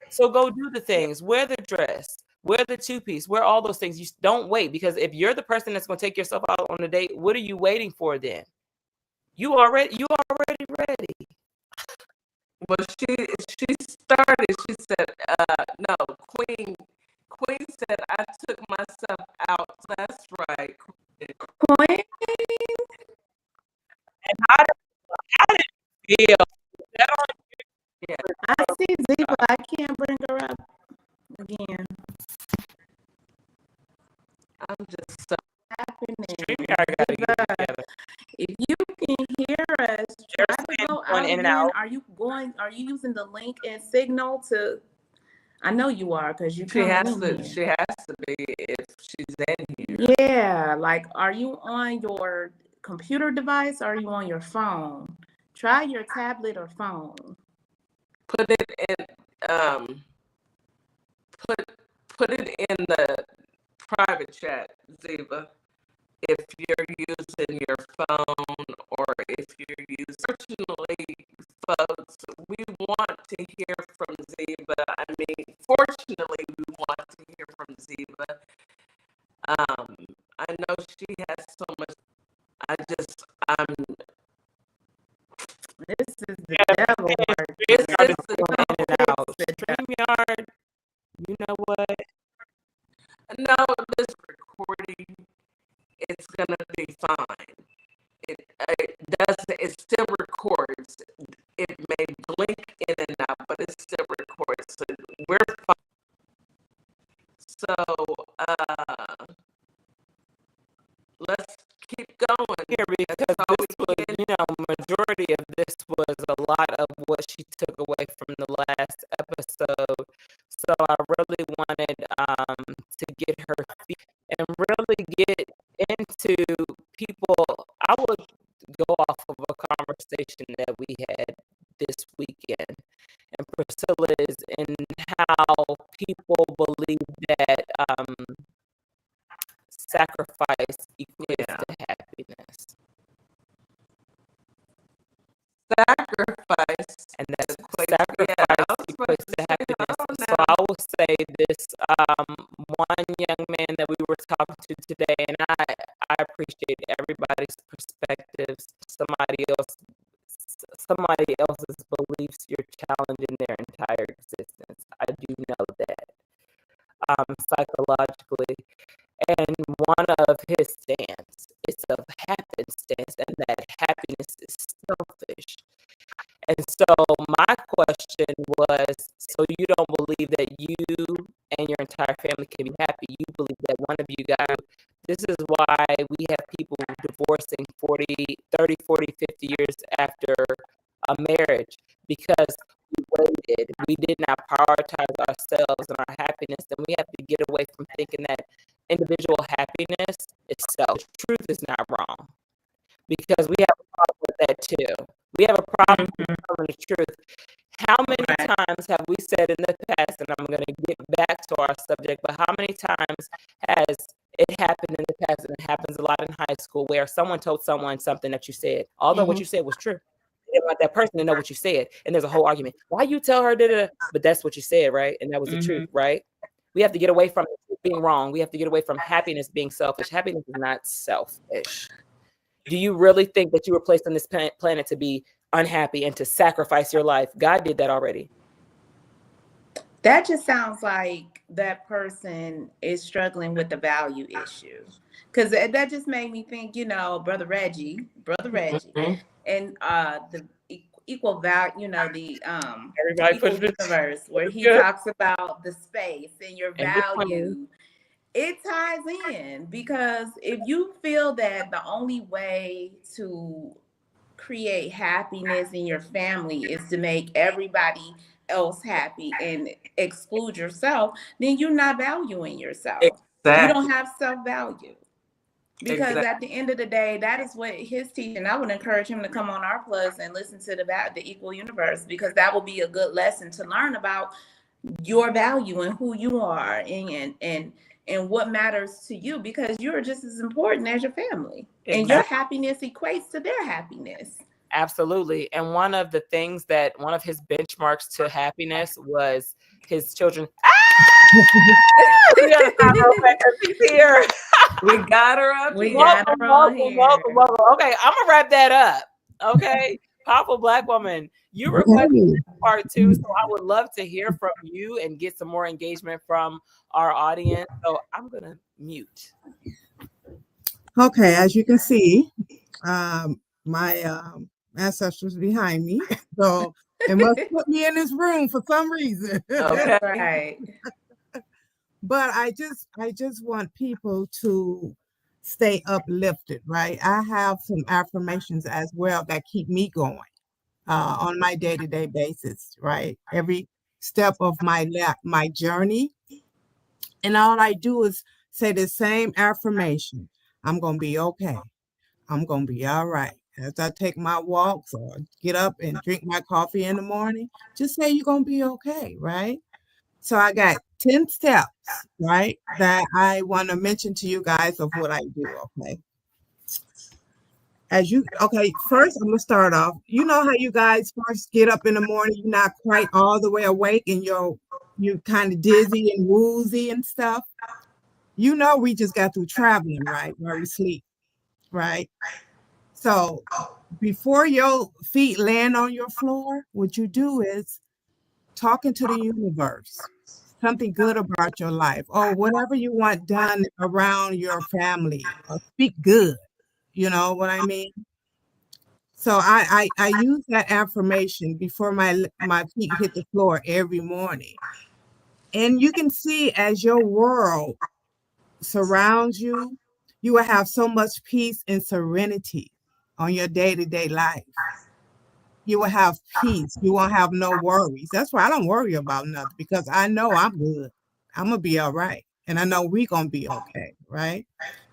So go do the things. Wear the dress. Wear the 2-piece. Wear all those things. You don't wait, because if you're the person that's going to take yourself out on a date, what are you waiting for then? You already ready. Well, she started. She said, "No, Queen said I took myself out." That's right, Queen. And how did it feel? Yeah. I see Z, but I can't bring her up again. I'm just so happening. If you can hear us, try to go out again. Are you using the link and signal to? I know you are because you She coming has in to. here. She has to be if she's in here. Yeah, like, are you on your computer device or are you on your phone? Try your tablet or phone. Put it in. Put it in the private chat, Ziva. If you're using your phone or if you're using, fortunately, folks, we want to hear from Ziva. I mean, fortunately, we want to hear from Ziva. I know she has so much. I'm. This is the devil work. It's This is the going in and out. StreamYard, you know what? no, this recording. It's gonna be fine. It does. It still records. It may blink in and out, but it still records. So we're fine. So let's keep going here because this was, majority of this was a lot of what she took away from the last episode. So I really wanted to get her feet and really get into people. I would go off of a conversation that we had this weekend, and Priscilla's, and how people believe that sacrifice equates to happiness. Sacrifice. And that sacrifice equates to happiness. So I will say this, one young man that we were talking to today, and I appreciate everybody's perspectives. Somebody else's beliefs, you're challenging their entire existence. I do know that. Psychologically. And one of his stance is of happenstance, and that happiness is selfish. And so my question was, so you don't believe that you and your entire family can be happy. You believe that one of you guys, this is why we have people divorcing 30, 40, 50 years after a marriage, because we waited. We did not prioritize ourselves and our happiness, and we have to get away from thinking that individual happiness is self. The truth is not wrong, because we have a problem with that too. We have a problem with telling the truth. How many times have we said in the past, and I'm going to get back to our subject, but how many times has it happened in the past, and it happens a lot in high school, where someone told someone something that you said, although what you said was true. They didn't want that person to know what you said. And there's a whole argument. Why you tell her that? But that's what you said, right? And that was the truth, right? We have to get away from being wrong. We have to get away from happiness being selfish. Happiness is not selfish. Do you really think that you were placed on this planet to be unhappy and to sacrifice your life? God did that already. That just sounds like that person is struggling with the value issue. Because that just made me think, Brother Reggie, and the equal value, the equal universe, where he talks about the space and your value. It ties in, because if you feel that the only way to create happiness in your family is to make everybody else happy and exclude yourself, then you're not valuing yourself. Exactly. You don't have self-value. Because at the end of the day, that is what his teaching. I would encourage him to come on Our Plugs and listen to the Equal Universe, because that will be a good lesson to learn about your value and who you are and what matters to you, because you're just as important as your family. Exactly. And your happiness equates to their happiness. Absolutely. And one of his benchmarks to happiness was his children. We got her up. Welcome. Okay, I'm gonna wrap that up. Okay, powerful Black woman. You requested part 2, so I would love to hear from you and get some more engagement from our audience. So I'm gonna mute. Okay, as you can see, my ancestors behind me, so it must put me in this room for some reason. Okay. Right. But I just want people to stay uplifted, right? I have some affirmations as well that keep me going on my day-to-day basis, right? Every step of my journey. And all I do is say the same affirmation. I'm going to be okay. I'm going to be all right. As I take my walks or get up and drink my coffee in the morning, just say you're going to be okay, right? So I got 10 steps, right, that I want to mention to you guys of what I do, okay? First I'm going to start off. You know how you guys first get up in the morning, you're not quite all the way awake and you're kind of dizzy and woozy and stuff? You know, we just got through traveling, right, where we sleep, right? So before your feet land on your floor, what you do is talking to the universe, something good about your life, or whatever you want done around your family, or speak good. You know what I mean? So I use that affirmation before my feet hit the floor every morning. And you can see as your world surrounds you, you will have so much peace and serenity on your day-to-day life. You will have peace. You won't have no worries. That's why I don't worry about nothing, because I know I'm good. I'm going to be all right. And I know we're going to be okay, right?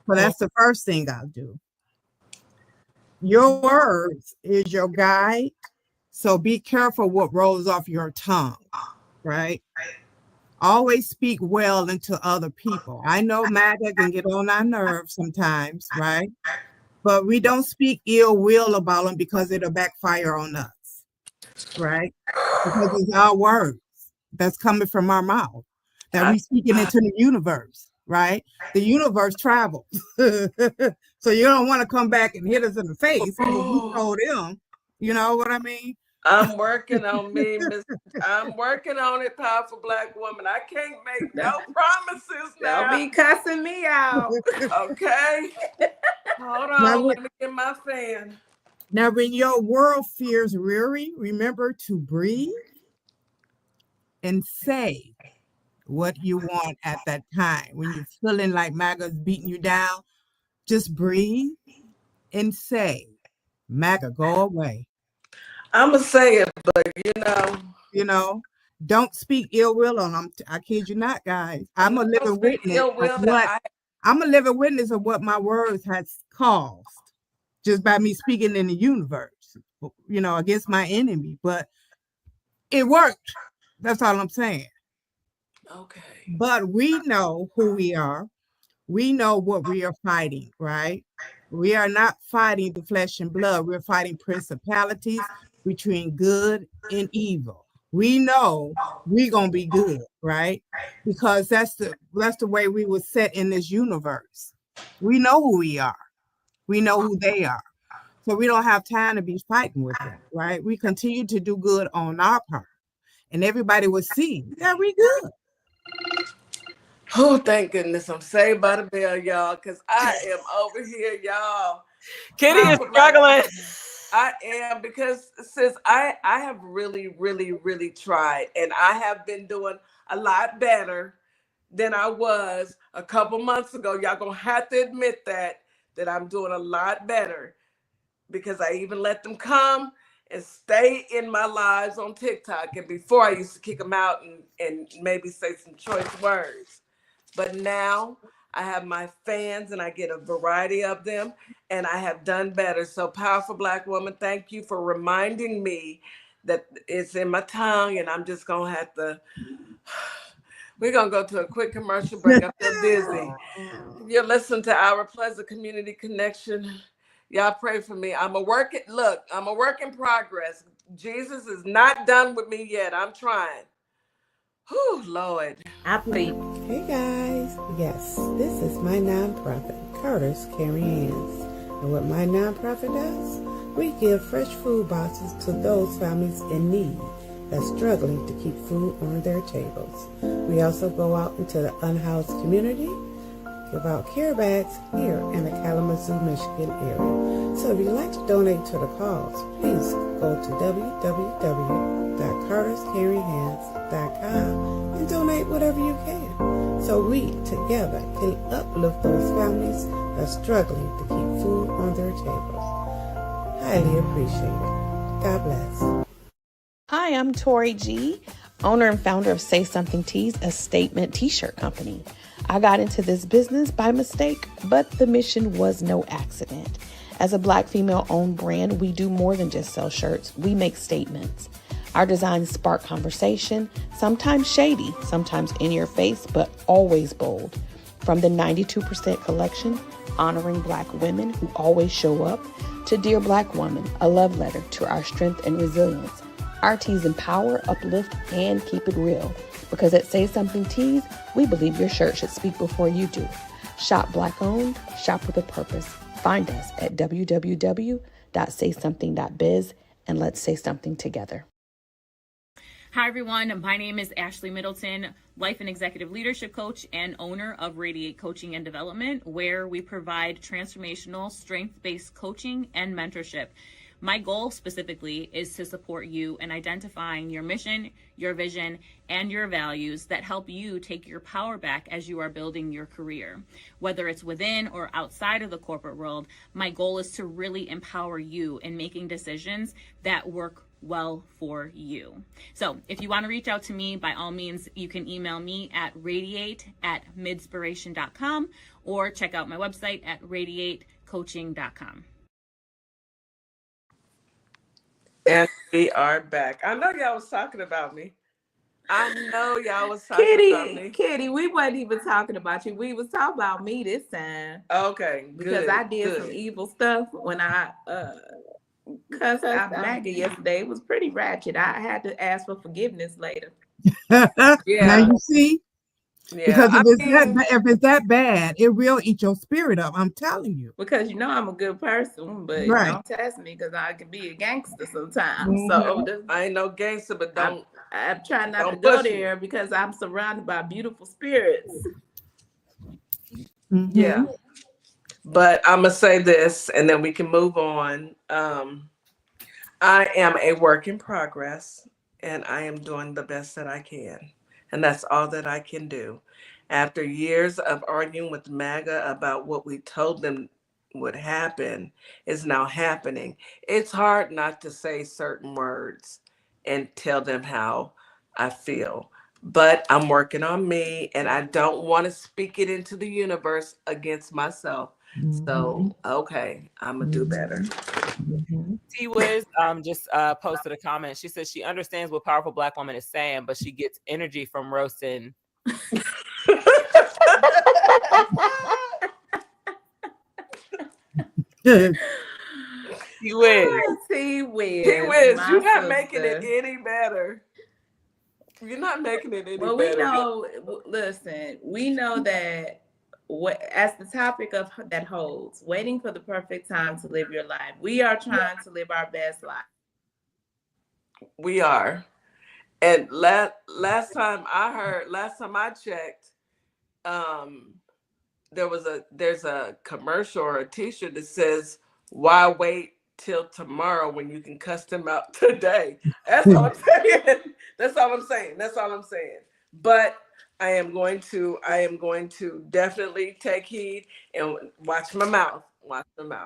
So that's the first thing I'll do. Your words is your guide. So be careful what rolls off your tongue, right? Always speak well into other people. I know MAGA can get on our nerves sometimes, right? But we don't speak ill will about them because it'll backfire on us, right? Because it's our words that's coming from our mouth that we speaking into the universe, right? The universe travels. So you don't want to come back and hit us in the face when we told them, you know what I mean? I'm working on me, Miss. I'm working on it, powerful Black woman. I can't make no promises now. Don't be cussing me out. Okay. Hold on, let me get my fan. Now, when your world feels weary, remember to breathe and say what you want at that time. When you're feeling like MAGA's beating you down, just breathe and say, MAGA, go away. I'm going to say it, but you know, don't speak ill will on them. I kid you not, guys. I'm a living witness of what my words has caused just by me speaking in the universe, you know, against my enemy. But it worked. That's all I'm saying. Okay. But we know who we are. We know what we are fighting, right? We are not fighting the flesh and blood. We're fighting principalities between good and evil. We know we're gonna be good, right? Because that's the way we were set in this universe. We know who we are. We know who they are. So we don't have time to be fighting with them, right? We continue to do good on our part. And everybody will see that we good. Oh, thank goodness I'm saved by the bell, y'all, because I am over here, y'all. Kitty is struggling. I am, because sis, I have really, really, really tried, and I have been doing a lot better than I was a couple months ago. Y'all gonna have to admit that I'm doing a lot better, because I even let them come and stay in my lives on TikTok. And before, I used to kick them out and maybe say some choice words. But now I have my fans and I get a variety of them, and I have done better. So, powerful Black woman, thank you for reminding me that it's in my tongue, and I'm just going to have to, we're going to go to a quick commercial break. I feel dizzy. You're listening to Our Pleasant Community Connection. Y'all pray for me. I'm a work in progress. Jesus is not done with me yet. I'm trying. Whew, Lord. Hey guys, yes, this is my nonprofit, Carter's Caring Hands. And what my nonprofit does, we give fresh food boxes to those families in need that's struggling to keep food on their tables. We also go out into the unhoused community, give out care bags here in the Kalamazoo, Michigan area. So if you'd like to donate to the cause, please go to www.carterscaringhands.com and donate whatever you can, so we together can uplift those families that's struggling to keep food on their tables. Highly appreciated. God bless. Hi, I'm Tori G. owner and founder of Say Something Tees, a statement t-shirt company. I got into this business by mistake, but the mission was no accident. As a Black female-owned brand, we do more than just sell shirts. We make statements. Our designs spark conversation, sometimes shady, sometimes in your face, but always bold. From the 92% collection, honoring Black women who always show up, to Dear Black Woman, a love letter to our strength and resilience. Our tees empower, uplift, and keep it real. Because at Say Something Tees, we believe your shirt should speak before you do. Shop Black owned, shop with a purpose. Find us at www.saysomething.biz and let's say something together. Hi, everyone. My name is Ashley Middleton, life and executive leadership coach and owner of Radiate Coaching and Development, where we provide transformational, strength-based coaching and mentorship. My goal specifically is to support you in identifying your mission, your vision, and your values that help you take your power back as you are building your career. Whether it's within or outside of the corporate world, my goal is to really empower you in making decisions that work well for you. So if you want to reach out to me, by all means, you can email me at radiate@midspiration.com or check out my website at radiatecoaching.com. And we are back. I know y'all was talking about me. I know y'all was talking about me. Kitty, we wasn't even talking about you. We was talking about me this time. Okay, good. Because I did some evil stuff when I cussed out Maggie yesterday. It was pretty ratchet. I had to ask for forgiveness later. Now you see? Yeah, because if it's that bad, it will eat your spirit up. I'm telling you. Because you know I'm a good person, but don't test me because I can be a gangster sometimes. Mm-hmm. So I ain't no gangster, but don't. I'm trying not to go there because I'm surrounded by beautiful spirits. Mm-hmm. Yeah. But I'm gonna say this, and then we can move on. I am a work in progress, and I am doing the best that I can. And that's all that I can do. After years of arguing with MAGA about what we told them would happen is now happening. It's hard not to say certain words and tell them how I feel. But I'm working on me, and I don't want to speak it into the universe against myself. Mm-hmm. So, okay, I'm going to do better. Mm-hmm. T-Wiz just posted a comment. She says she understands what Powerful Black Woman is saying, but she gets energy from roasting. T-Wiz, you're not making it any better. You're not making it any better. We know, listen, we know that as the topic of that holds, waiting for the perfect time to live your life. We are trying to live our best life. We are. And last time I checked, there's a commercial or a t-shirt that says, why wait till tomorrow when you can cuss them out today? That's all I'm saying. That's all I'm saying. But I am going to definitely take heed and watch my mouth,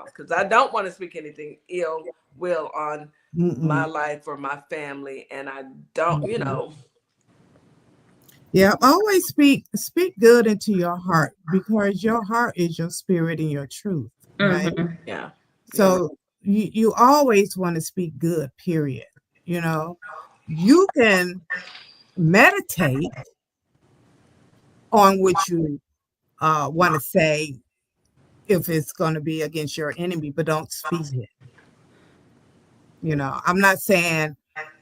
because I don't want to speak anything ill will on my life or my family, and I don't, Yeah, always speak good into your heart, because your heart is your spirit and your truth, right? Mm-hmm. Yeah. So you always want to speak good, period. You can meditate on what you want to say if it's going to be against your enemy, but don't speak it. I'm not saying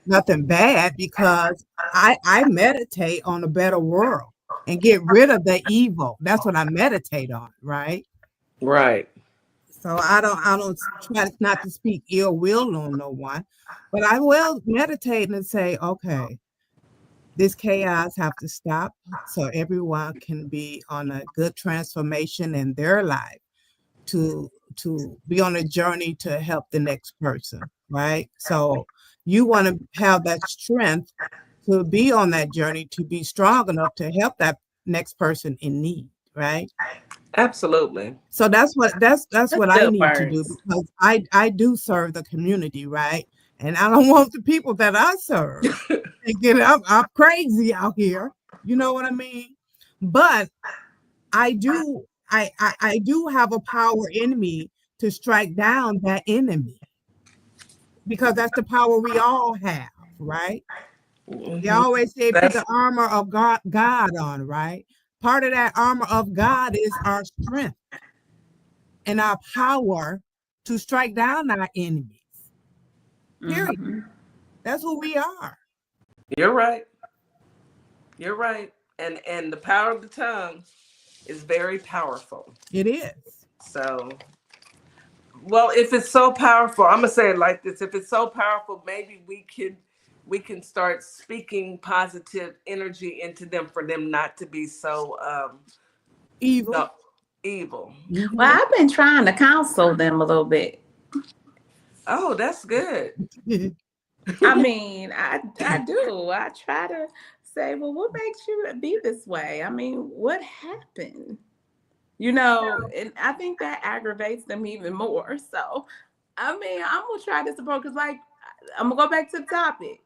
nothing bad, because I meditate on a better world and get rid of the evil. That's what I meditate on, right? Right. So I don't try not to speak ill will on no one, but I will meditate and say, okay, this chaos have to stop so everyone can be on a good transformation in their life to be on a journey to help the next person, right? So you want to have that strength to be on that journey, to be strong enough to help that next person in need, right? Absolutely. So that's what I need to do, because I do serve the community, right? And I don't want the people that I serve thinking I'm crazy out here. You know what I mean? But I do I do have a power in me to strike down that enemy because that's the power we all have, right? They always say put the armor of God on, right? Part of that armor of God is our strength and our power to strike down our enemies. Period. That's who we are. You're right. You're right. And the power of the tongue is very powerful. It is. So, well, if it's so powerful, I'm gonna say it like this: if it's so powerful, maybe we can start speaking positive energy into them for them not to be so evil. No, evil. Well, I've been trying to counsel them a little bit. Oh, that's good. I mean, I do. I try to say, well, what makes you be this way? I mean, what happened? You know, and I think that aggravates them even more. So, I mean, I'm gonna try this approach because, like, I'm gonna go back to the topic.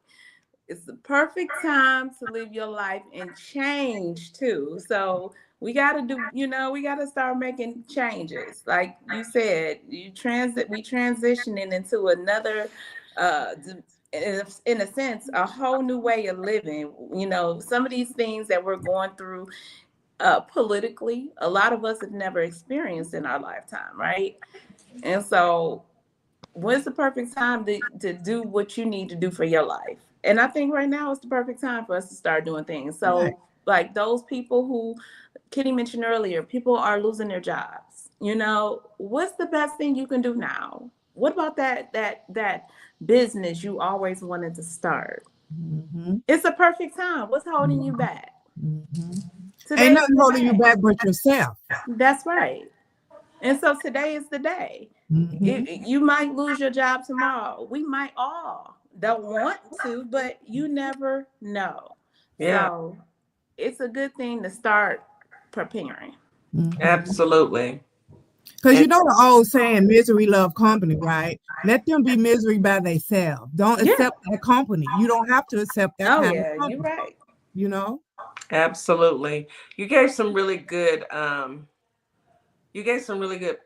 It's the perfect time to live your life and change too. So we got to do, you know, we got to start making changes. Like you said, we transitioning into another, in a sense, a whole new way of living. You know, some of these things that we're going through politically, a lot of us have never experienced in our lifetime, right? And so when's the perfect time to do what you need to do for your life? And I think right now is the perfect time for us to start doing things. So Right. like those people who Kitty mentioned earlier, people are losing their jobs. You know, what's the best thing you can do now? What about that business you always wanted to start? Mm-hmm. It's a perfect time. What's holding you back? Mm-hmm. Today Ain't is nothing the holding you day. back but yourself. That's right. And so today is the day. Mm-hmm. You might lose your job tomorrow. We might all don't want to, but you never know. Yeah, So it's a good thing to start preparing. Mm-hmm. absolutely. Because you And know the old saying, misery love company, right? Let them be misery by themselves. Don't Yeah. accept that company. You don't have to accept that Oh kind of yeah, you're company, right. you know? absolutely. You gave some really good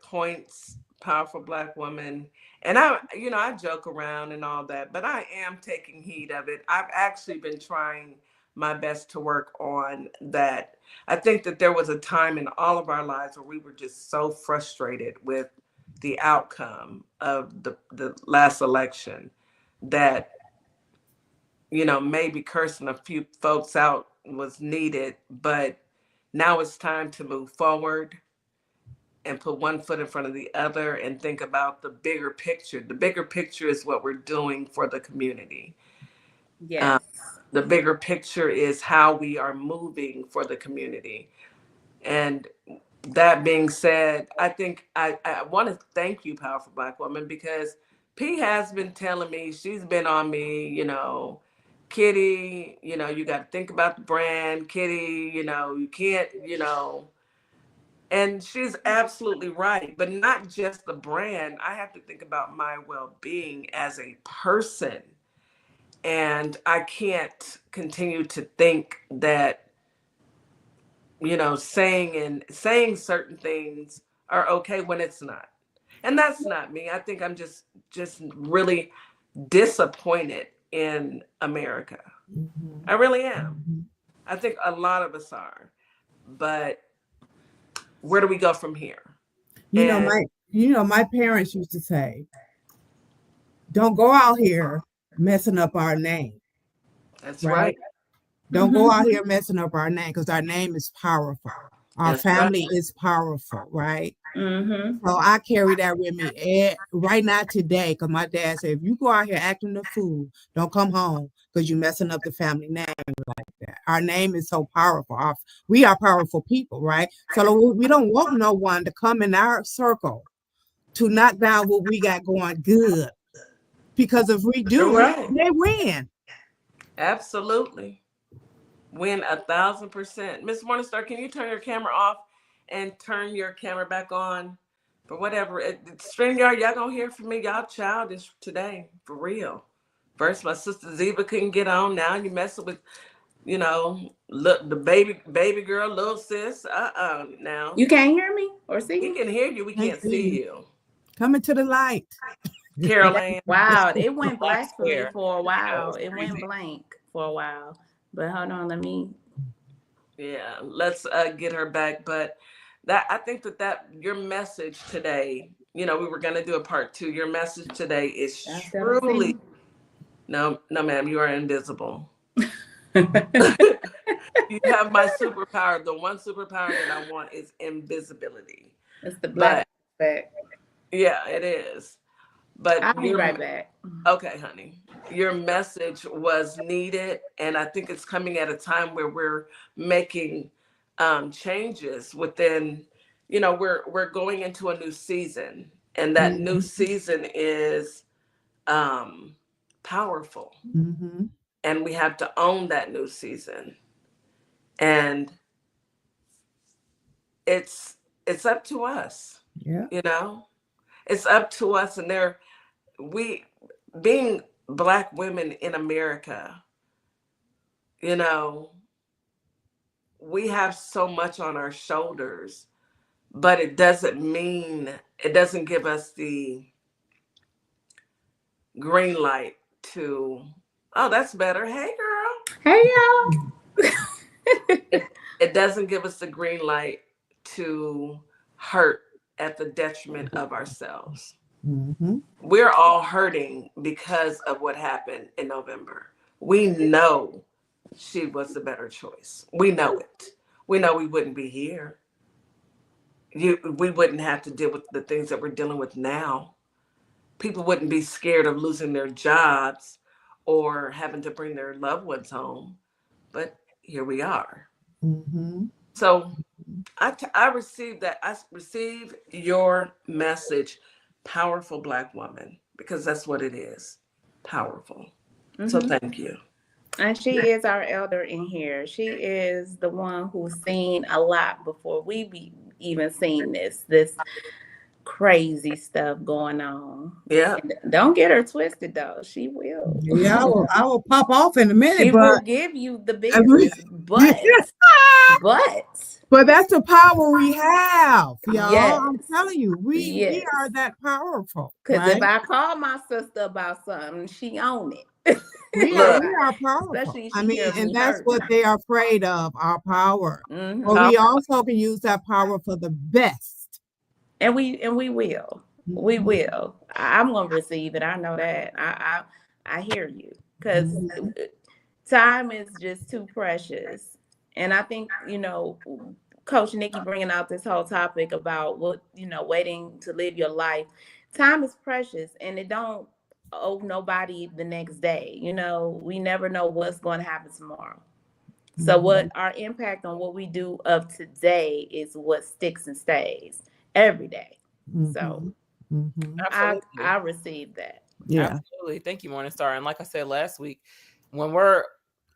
points, powerful Black woman. And I joke around and all that, but I am taking heed of it. I've actually been trying my best to work on that. I think that there was a time in all of our lives where we were just so frustrated with the outcome of the last election that, maybe cursing a few folks out was needed, but now it's time to move forward and put one foot in front of the other and think about the bigger picture. The bigger picture is what we're doing for the community. Yes. The bigger picture is how we are moving for the community. And that being said, I think I want to thank you, Powerful Black Woman, because P has been telling me, she's been on me, Kitty, you got to think about the brand, Kitty, you can't, and she's absolutely right. But not just the brand. I have to think about my well-being as a person. And I can't continue to think that, saying certain things are okay when it's not. And that's not me. I think I'm just really disappointed in America. Mm-hmm. I really am. Mm-hmm. I think a lot of us are. But where do we go from here? You know, And my parents used to say, don't go out here messing up our name, that's right? right. Don't go out here messing up our name because our name is powerful. Our That's right. family is powerful, right? Mm-hmm. So I carry that with me right now today because my dad said, if you go out here acting a fool, don't come home because you're messing up the family name like that. Our name is so powerful. We are powerful people, right? So we don't want no one to come in our circle to knock down what we got going good. Because if we You're do, right. they win. Absolutely. Win 1,000%. Miss Morningstar, can you turn your camera off and turn your camera back on? For whatever. StreamYard, y'all gonna hear from me. Y'all childish today. For real. First, my sister Ziva couldn't get on. Now you messing with, look, the baby girl, little sis. Now You can't hear me or see we me? can hear you. We can't see you. Coming to the light. Caroline. Wow, it went black for me square. for a while. Yeah, It went crazy. blank for a while. But hold on, let me. Yeah, let's get her back. But I think that your message today, we were gonna do a part 2. Your message today is I still don't see truly me. no, ma'am, you are invisible. You have my superpower. The one superpower that I want is invisibility. It's the black back. Yeah, it is. But I'll be right back. Okay, honey. Your message was needed, and I think it's coming at a time where we're making changes within. We're going into a new season, and that new season is powerful, and we have to own that new season. And it's up to us. Yeah. It's up to us, and we being Black women in America, we have so much on our shoulders, but it doesn't give us the green light to, oh, that's better. Hey, girl. Hey, y'all. It doesn't give us the green light to hurt at the detriment of ourselves. We're all hurting because of what happened in November. We know she was the better choice. We know it. We know we wouldn't be here. We wouldn't have to deal with the things that we're dealing with now. People wouldn't be scared of losing their jobs or having to bring their loved ones home. But here we are. So I received that. I received your message, powerful Black woman, because that's what it is, powerful. So thank you. And she is our elder in here. She is the one who's seen a lot before we even seen this crazy stuff going on. Yeah. And don't get her twisted though. She will. Yeah, I will pop off in a minute. She will give you the business, but that's the power we have, y'all. Yes. I'm telling you, we are that powerful. Because right? if I call my sister about something, she own it. We are powerful. Especially and that's what they are afraid of, our power. But we also can use that power for the best. And we will. We will. I'm gonna receive it. I know that. I hear you. Because time is just too precious. And I think, Coach Nikki bringing out this whole topic about waiting to live your life. Time is precious, and it don't owe nobody the next day. We never know what's going to happen tomorrow. So what our impact on what we do of today is what sticks and stays every day. So I received that. Yeah. Absolutely. Thank you, Morningstar. And like I said last week, when we're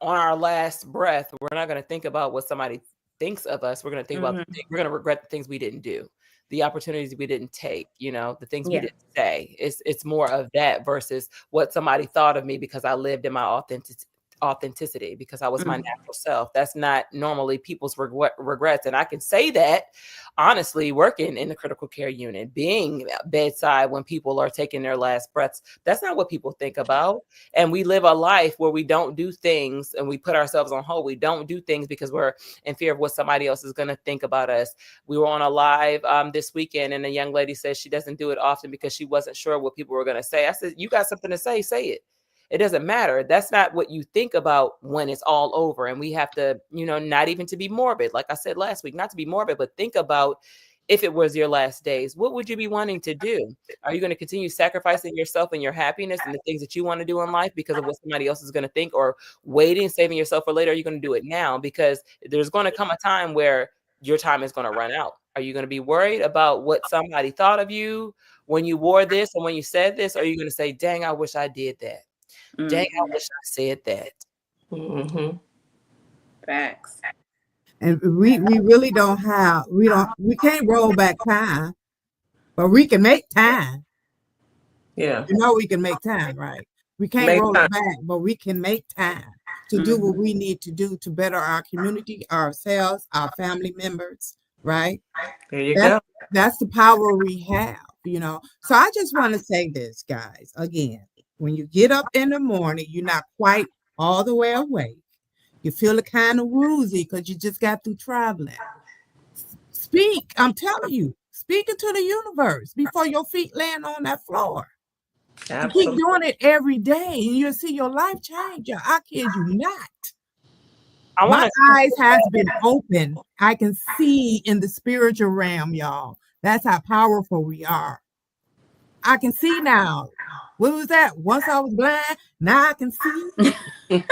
on our last breath, we're not going to think about what somebody thinks of us. We're going to think about we're going to regret the things we didn't do, the opportunities we didn't take, the things we didn't say. It's more of that versus what somebody thought of me because I lived in my authenticity, because I was my natural self. That's not normally people's regrets. And I can say that honestly, working in the critical care unit, being bedside when people are taking their last breaths, that's not what people think about. And we live a life where we don't do things and we put ourselves on hold. We don't do things because we're in fear of what somebody else is going to think about us. We were on a live this weekend, and a young lady says she doesn't do it often because she wasn't sure what people were going to say. I said, you got something to say it. It doesn't matter. That's not what you think about when it's all over. And we have to, not even to be morbid. Like I said last week, not to be morbid, but think about if it was your last days, what would you be wanting to do? Are you going to continue sacrificing yourself and your happiness and the things that you want to do in life because of what somebody else is going to think, or waiting, saving yourself for later? Are you going to do it now? Because there's going to come a time where your time is going to run out. Are you going to be worried about what somebody thought of you when you wore this and when you said this? Or are you going to say, dang, I wish I did that? Dang, I wish I said that. Facts. And we really don't have, we can't roll back time, but we can make time. Yeah. We can make time, right? We can't roll it back, but we can make time to do what we need to do to better our community, ourselves, our family members, right? There you go. That's the power we have, you know. So I just want to say this, guys, again, when you get up in the morning, you're not quite all the way awake. You feel kind of woozy because you just got through traveling. Speak, I'm telling you, speak into the universe before your feet land on that floor. Absolutely. Keep doing it every day, and you'll see your life change. I kid you not. My eyes has been open. I can see in the spiritual realm, y'all. That's how powerful we are. I can see now. What was that? Once I was blind, now I can see.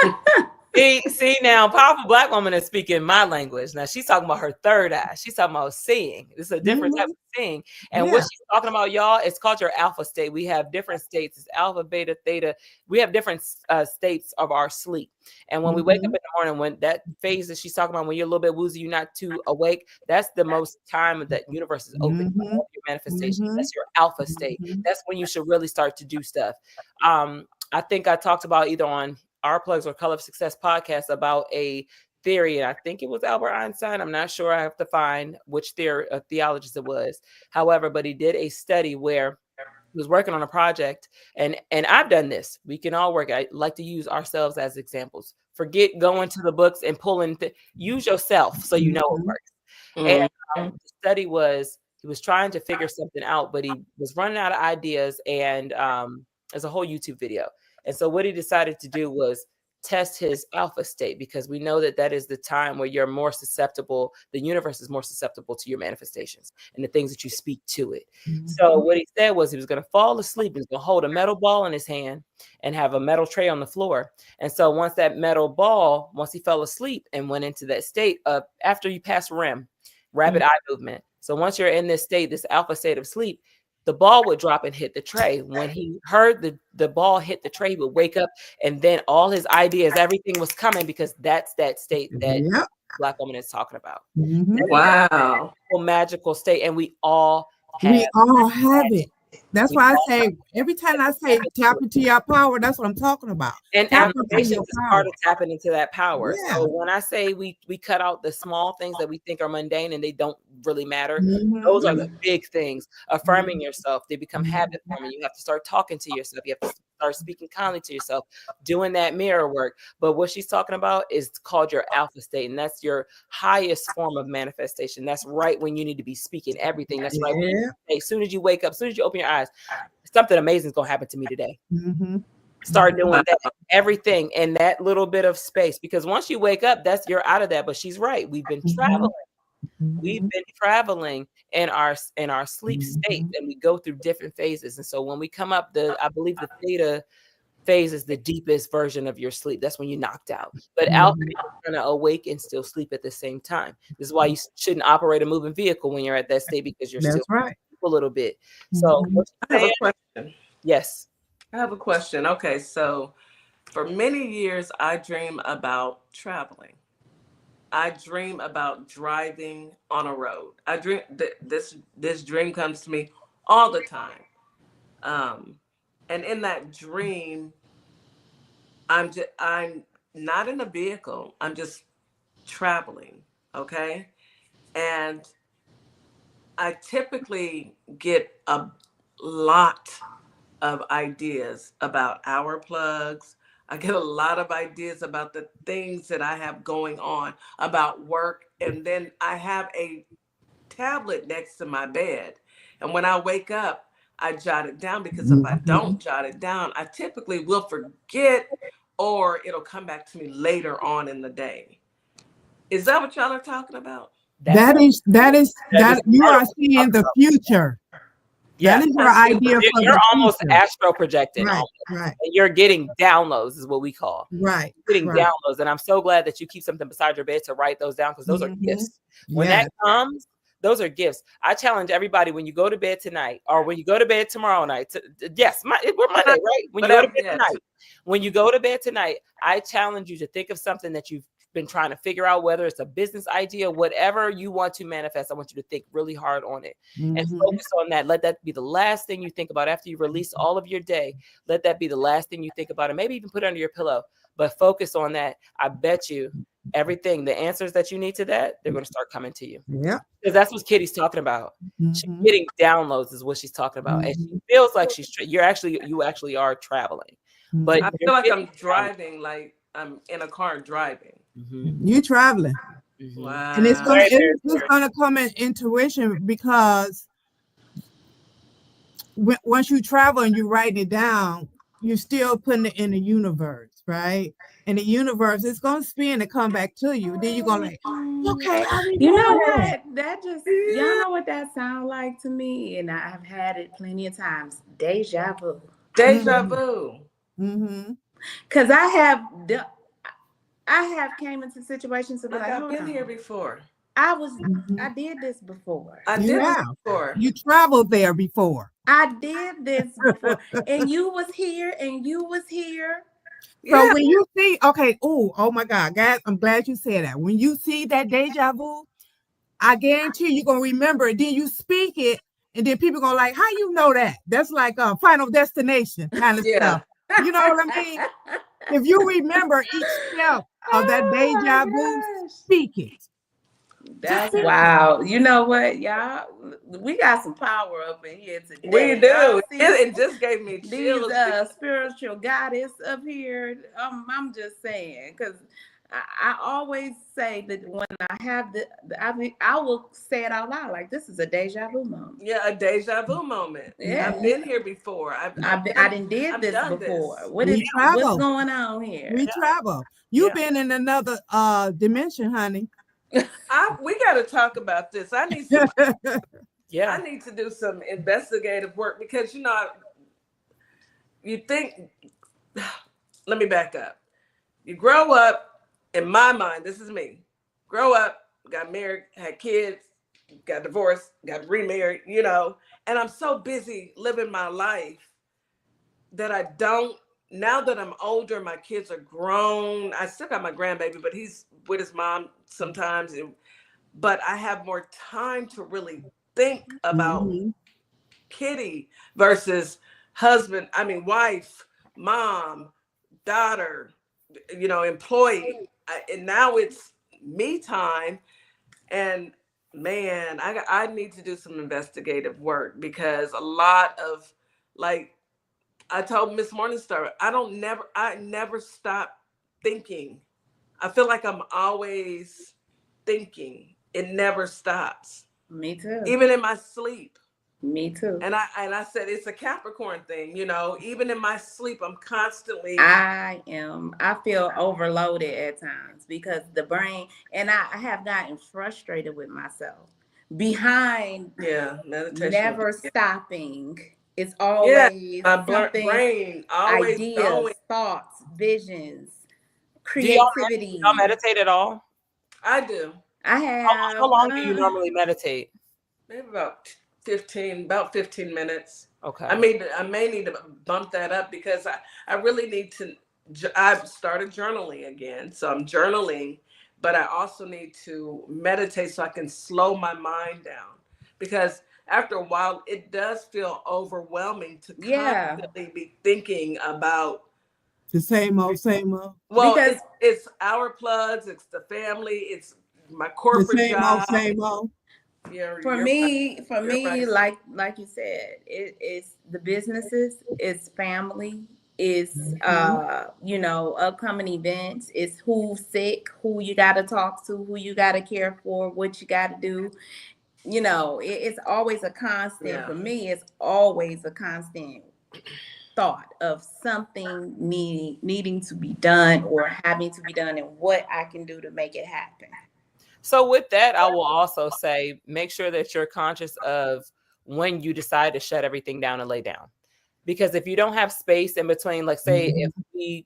See now, powerful Black woman is speaking my language. Now she's talking about her third eye. She's talking about seeing. It's a different type of seeing. And what she's talking about, y'all, it's called your alpha state. We have different states. It's alpha, beta, theta. We have different states of our sleep. And when we wake up in the morning, when that phase that she's talking about, when you're a little bit woozy, you're not too awake, that's the most time that universe is open for all your manifestations. That's your alpha state. That's when you should really start to do stuff. I think I talked about either on Our Plugs or Color of Success podcast about a theory, and I think it was Albert Einstein. I'm not sure. I have to find which theologist it was. However, but he did a study where he was working on a project, and I've done this. We can all work. I like to use ourselves as examples. Forget going to the books and pulling. Use yourself so you know it works. And the study was he was trying to figure something out, but he was running out of ideas, and there's a whole YouTube video. And so what he decided to do was test his alpha state, because we know that that is the time where you're more susceptible. The universe is more susceptible to your manifestations and the things that you speak to it. So what he said was he was going to fall asleep. He was going to hold a metal ball in his hand and have a metal tray on the floor. And so once that metal ball, once he fell asleep and went into that state of after you pass REM, rapid eye movement. So once you're in this state, this alpha state of sleep, the ball would drop and hit the tray. When he heard the ball hit the tray, he would wake up, and then all his ideas, everything was coming, because that's that state that Black woman is talking about. Wow. Magical state. And we all have it. That's why I say, every time I say tap into your power, that's what I'm talking about. And affirmations is part of tapping into that power. Yeah. So when I say we cut out the small things that we think are mundane and they don't really matter, those are the big things. Affirming yourself, they become habit forming. You have to start talking to yourself. You have to start speaking kindly to yourself, doing that mirror work. But what she's talking about is called your alpha state, and that's your highest form of manifestation. That's right when you need to be speaking everything. That's right when as soon as you wake up, as soon as you open your eyes, something amazing is going to happen to me today. Start doing that, everything in that little bit of space, because once you wake up, you're out of that. But she's right. We've been traveling. We've been traveling in our sleep state, and we go through different phases. And so when we come up, I believe the theta phase is the deepest version of your sleep. That's when you're knocked out. But alpha, you're going to awake and still sleep at the same time. This is why you shouldn't operate a moving vehicle when you're at that state, because you're still a little bit. So I have a question. Yes. I have a question. Okay, so for many years, I dream about traveling. I dream about driving on a road. I dream this dream comes to me all the time. And in that dream, I'm not in a vehicle. I'm just traveling. Okay. And I typically get a lot of ideas about our plugs. I get a lot of ideas about the things that I have going on, about work. And then I have a tablet next to my bed. And when I wake up, I jot it down, because if I don't jot it down, I typically will forget, or it'll come back to me later on in the day. Is that what y'all are talking about? That is you are seeing the future. Yeah, that is your idea. You're almost astro projecting. Right. And you're getting downloads, is what we call. Right. You're getting downloads, and I'm so glad that you keep something beside your bed to write those down, because those are gifts. When that comes, those are gifts. I challenge everybody, when you go to bed tonight, or when you go to bed tomorrow night. We're Monday, right? When you go to bed tonight, I challenge you to think of something that you've been trying to figure out, whether it's a business idea, whatever you want to manifest, I want you to think really hard on it and focus on that. Let that be the last thing you think about after you release all of your day. Let that be the last thing you think about, and maybe even put it under your pillow, but focus on that. I bet you everything, the answers that you need to that, they're going to start coming to you. Yeah. Because that's what Kitty's talking about. She's getting downloads is what she's talking about. And she feels like you actually are traveling. But I feel like I'm driving, like I'm in a car driving. You're traveling. Wow. And it's gonna come in intuition, because once you travel and you're writing it down, you're still putting it in the universe, right? And the universe is gonna spin and come back to you. Then you're gonna like, okay, I remember. You know what? That just, y'all know what that sounds like to me, and I've had it plenty of times. Deja vu. Deja vu. Because I have came into situations of like, I've been here before. I did this before. I did this before. You traveled there before. I did this before. And you was here, and you was here. So when you see, okay, oh my God, guys, I'm glad you said that. When you see that deja vu, I guarantee you're gonna remember it. Then you speak it, and then people gonna like, how you know that? That's like a Final Destination kind of stuff. You know what I mean? If you remember each step of that deja vu, speak it. That's wow. You know what, y'all? We got some power up in here today. We do. It just gave me chills. These spiritual goddess up here. I'm just saying, because I always say that when I have I will say it out loud, like, this is a deja vu moment. Yeah, a deja vu moment. Yeah, I've been here before. I didn't did this before. This. What's going on here? We travel. You've been in another dimension, honey. We got to talk about this. I need some. I need to do some investigative work, because you think. Let me back up. You grow up. In my mind, this is me. Grow up, got married, had kids, got divorced, got remarried, and I'm so busy living my life that I don't. Now that I'm older, my kids are grown. I still got my grandbaby, but he's with his mom sometimes. But I have more time to really think about Kitty versus husband, wife, mom, daughter, employee. And now it's me time. And man, I need to do some investigative work, because a lot of, like, I told Miss Morningstar, I never stop thinking. I feel like I'm always thinking. It never stops. Me too. Even in my sleep. Me too. And I said it's a Capricorn thing, even in my sleep, I'm constantly. I feel overloaded at times, because the brain, and I have gotten frustrated with myself behind meditation. Never stopping. It's always something, brain, always ideas, going. thoughts, visions, creativity. Do y'all meditate at all? I do. I have. How long do you normally meditate? Maybe about 15 minutes. Okay. I may need to bump that up, because I really need to. I've started journaling again, so I'm journaling, but I also need to meditate so I can slow my mind down, because after a while it does feel overwhelming to constantly be thinking about the same old. Well, because it's our plugs, it's the family, it's my corporate job. Same old. For me, right. like you said, it's the businesses, it's family, it's upcoming events, it's who's sick, who you got to talk to, who you got to care for, what you got to do. It's always a constant. For me, it's always a constant thought of something needing to be done or having to be done, and what I can do to make it happen. So with that, I will also say, make sure that you're conscious of when you decide to shut everything down and lay down. Because if you don't have space in between, like say if we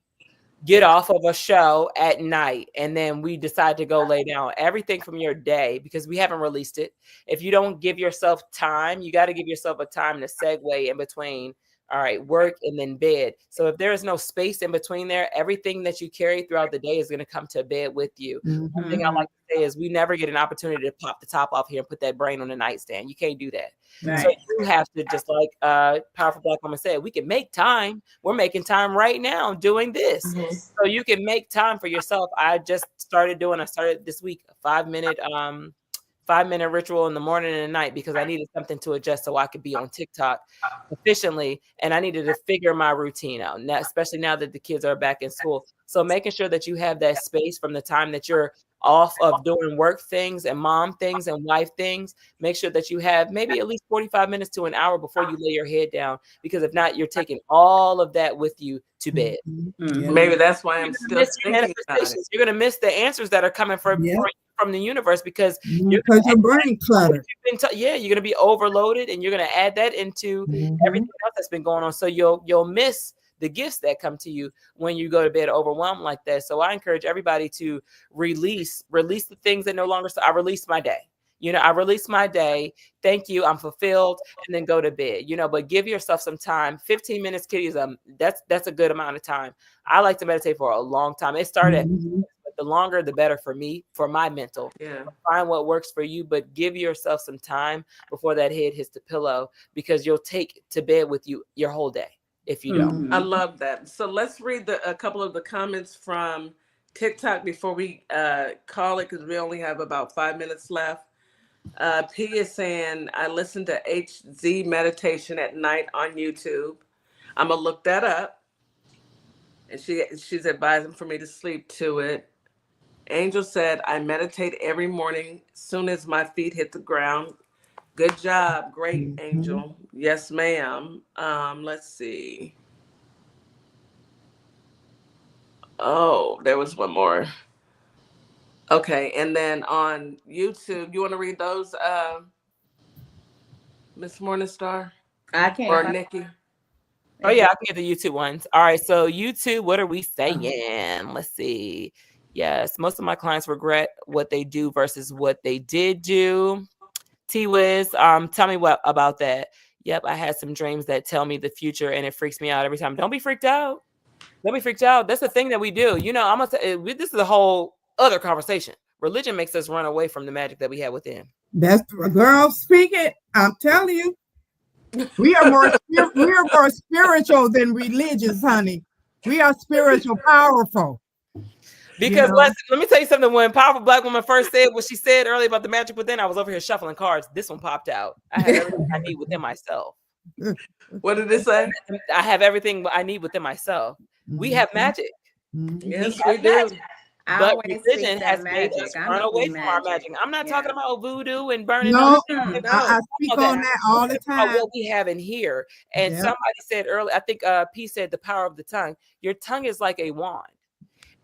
get off of a show at night and then we decide to go lay down, everything from your day, because we haven't released it. If you don't give yourself time, you got to give yourself a time to segue in between All right, work and then bed. So if there is no space in between there, everything that you carry throughout the day is going to come to bed with you. One thing I like to say is we never get an opportunity to pop the top off here and put that brain on the nightstand. You can't do that. Right. So you have to, just like Powerful Black Woman said, we can make time. We're making time right now doing this. So you can make time for yourself. I started this week a 5-minute ritual in the morning and at night because I needed something to adjust so I could be on TikTok efficiently. And I needed to figure my routine out, now, especially now that the kids are back in school. So making sure that you have that space from the time that you're off of doing work things and mom things and wife things, make sure that you have maybe at least 45 minutes to an hour before you lay your head down, because if not, you're taking all of that with you to bed. Maybe that's why I'm still thinking about it. You're going to miss the answers that are coming from the universe because your brain cluttered. You're going to be overloaded, and you're going to add that into everything else that's been going on. So you'll miss the gifts that come to you when you go to bed overwhelmed like that. So I encourage everybody to release the things that no longer. So I release my day. I release my day. Thank you. I'm fulfilled, and then go to bed. But give yourself some time. 15 minutes, Kitty, that's a good amount of time. I like to meditate for a long time. It started at the longer, the better for me, for my mental. Yeah. Find what works for you, but give yourself some time before that head hits the pillow, because you'll take to bed with you your whole day if you don't. I love that. So let's read a couple of the comments from TikTok before we call it, because we only have about 5 minutes left. P is saying, I listen to HZ meditation at night on YouTube. I'm going to look that up. And she's advising for me to sleep to it. Angel said, I meditate every morning as soon as my feet hit the ground. Good job. Great, Angel. Yes, ma'am. Let's see. Oh, there was one more. Okay, and then on YouTube, you want to read those, Miss Morningstar? I can't. Or Nikki? Oh, yeah, I can get the YouTube ones. All right, so YouTube, what are we saying? Let's see. Yes, most of my clients regret what they do versus what they did do. T-Wiz, tell me what about that. Yep, I had some dreams that tell me the future, and it freaks me out every time. Don't be freaked out. Don't be freaked out. That's the thing that we do. I'm gonna say this is a whole other conversation. Religion makes us run away from the magic that we have within. That's girl, speak it. I'm telling you, we are more spiritual than religious, honey. We are spiritual, powerful. Because let me tell you something. When Powerful Black Woman first said what she said earlier about the magic within, I was over here shuffling cards. This one popped out. I have everything I need within myself. What did it say? I have everything I need within myself. We have magic. Yes, we do. But religion has made us run away from our magic. I'm not talking about voodoo and burning. No, I speak on that all the time. What we have in here. And somebody said earlier, I think P said the power of the tongue. Your tongue is like a wand.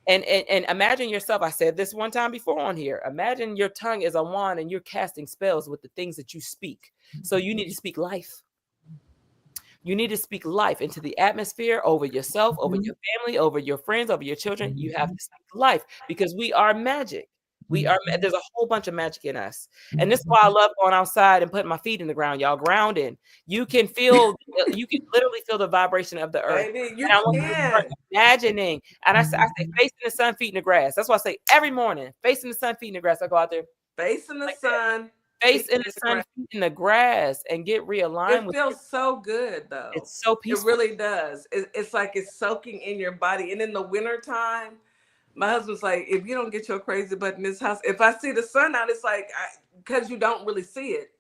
And imagine yourself, I said this one time before on here, imagine your tongue is a wand and you're casting spells with the things that you speak. So you need to speak life. You need to speak life into the atmosphere, over yourself, over your family, over your friends, over your children. You have to speak life, because we are magic. There's a whole bunch of magic in us. And this is why I love going outside and putting my feet in the ground, y'all, grounding. You can literally feel the vibration of the earth. Baby, you can. Imagining. And I say facing the sun, feet in the grass. That's why I say every morning, facing the sun, feet in the grass. I go out there. Facing the sun. Face in the sun, feet in the grass, and get realigned. It feels so good, though. It's so peaceful. It really does. It's like it's soaking in your body. And in the wintertime, my husband's like, if you don't get your crazy butt in this house, if I see the sun out, it's like, because you don't really see it.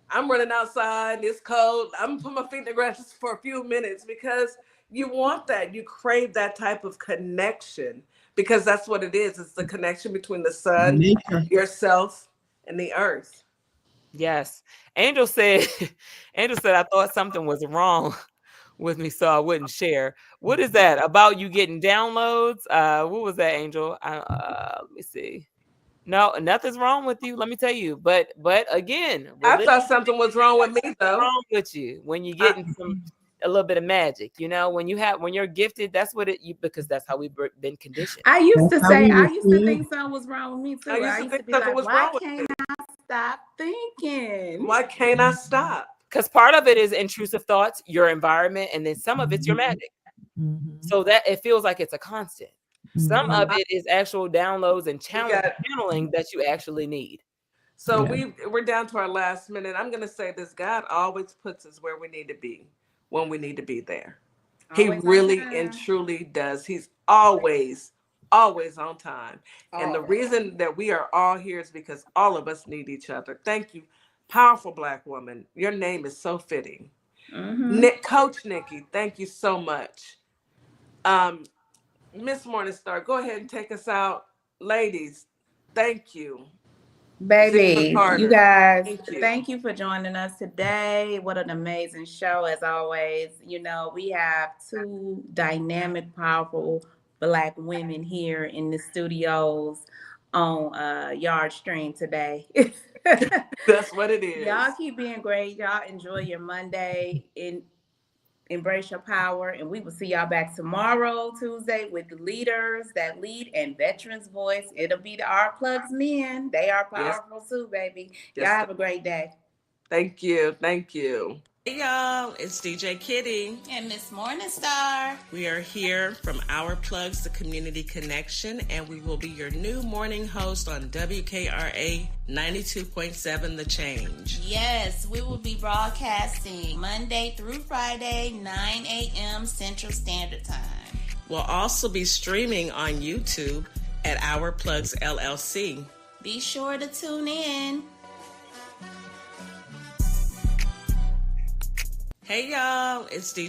I'm running outside, it's cold. I'm putting my feet in the grass just for a few minutes, because you want that. You crave that type of connection, because that's what it is. It's the connection between the sun, yourself, and the earth. Yes. Angel said, I thought something was wrong with me, so I wouldn't share. What is that about you getting downloads? What was that, Angel? Let me see. No, nothing's wrong with you. Let me tell you. But again, I thought something was wrong with me, though. Wrong with you when you get a little bit of magic, when you're gifted, that's what because that's how we've been conditioned. I used to think something was wrong with me too. I used to be like, why can't I stop thinking? Why can't I stop? because part of it is intrusive thoughts, your environment, and then some of it's your magic. So that it feels like it's a constant. Some of it is actual downloads and channeling that you actually need. So we're down to our last minute. I'm going to say this: God always puts us where we need to be when we need to be there. He really and truly does. He's always on time. And the reason that we are all here is because all of us need each other. Thank you, powerful Black woman. Your name is so fitting. Coach Nikki, thank you so much. Miss Morningstar, go ahead and take us out. Ladies, thank you. Baby, you guys, thank you for joining us today. What an amazing show, as always. You know, we have two dynamic, powerful Black women here in the studios on Yard Stream today. That's what it is. Y'all keep being great. Y'all enjoy your Monday. Embrace your power, and we will see y'all back tomorrow, Tuesday, with the leaders that lead and veterans voice. It'll be the Our Plugs men. They are powerful too, baby. Y'all have a great day. Thank you. Thank you. Hey y'all, it's DJ Kitty and Miss Morningstar. We are here from Our Plugs, the Community Connection, and we will be your new morning host on WKRA 92.7 The Change. Yes, we will be broadcasting Monday through Friday, 9 a.m. Central Standard Time. We'll also be streaming on YouTube at Our Plugs LLC. Be sure to tune in. Hey y'all, it's DJ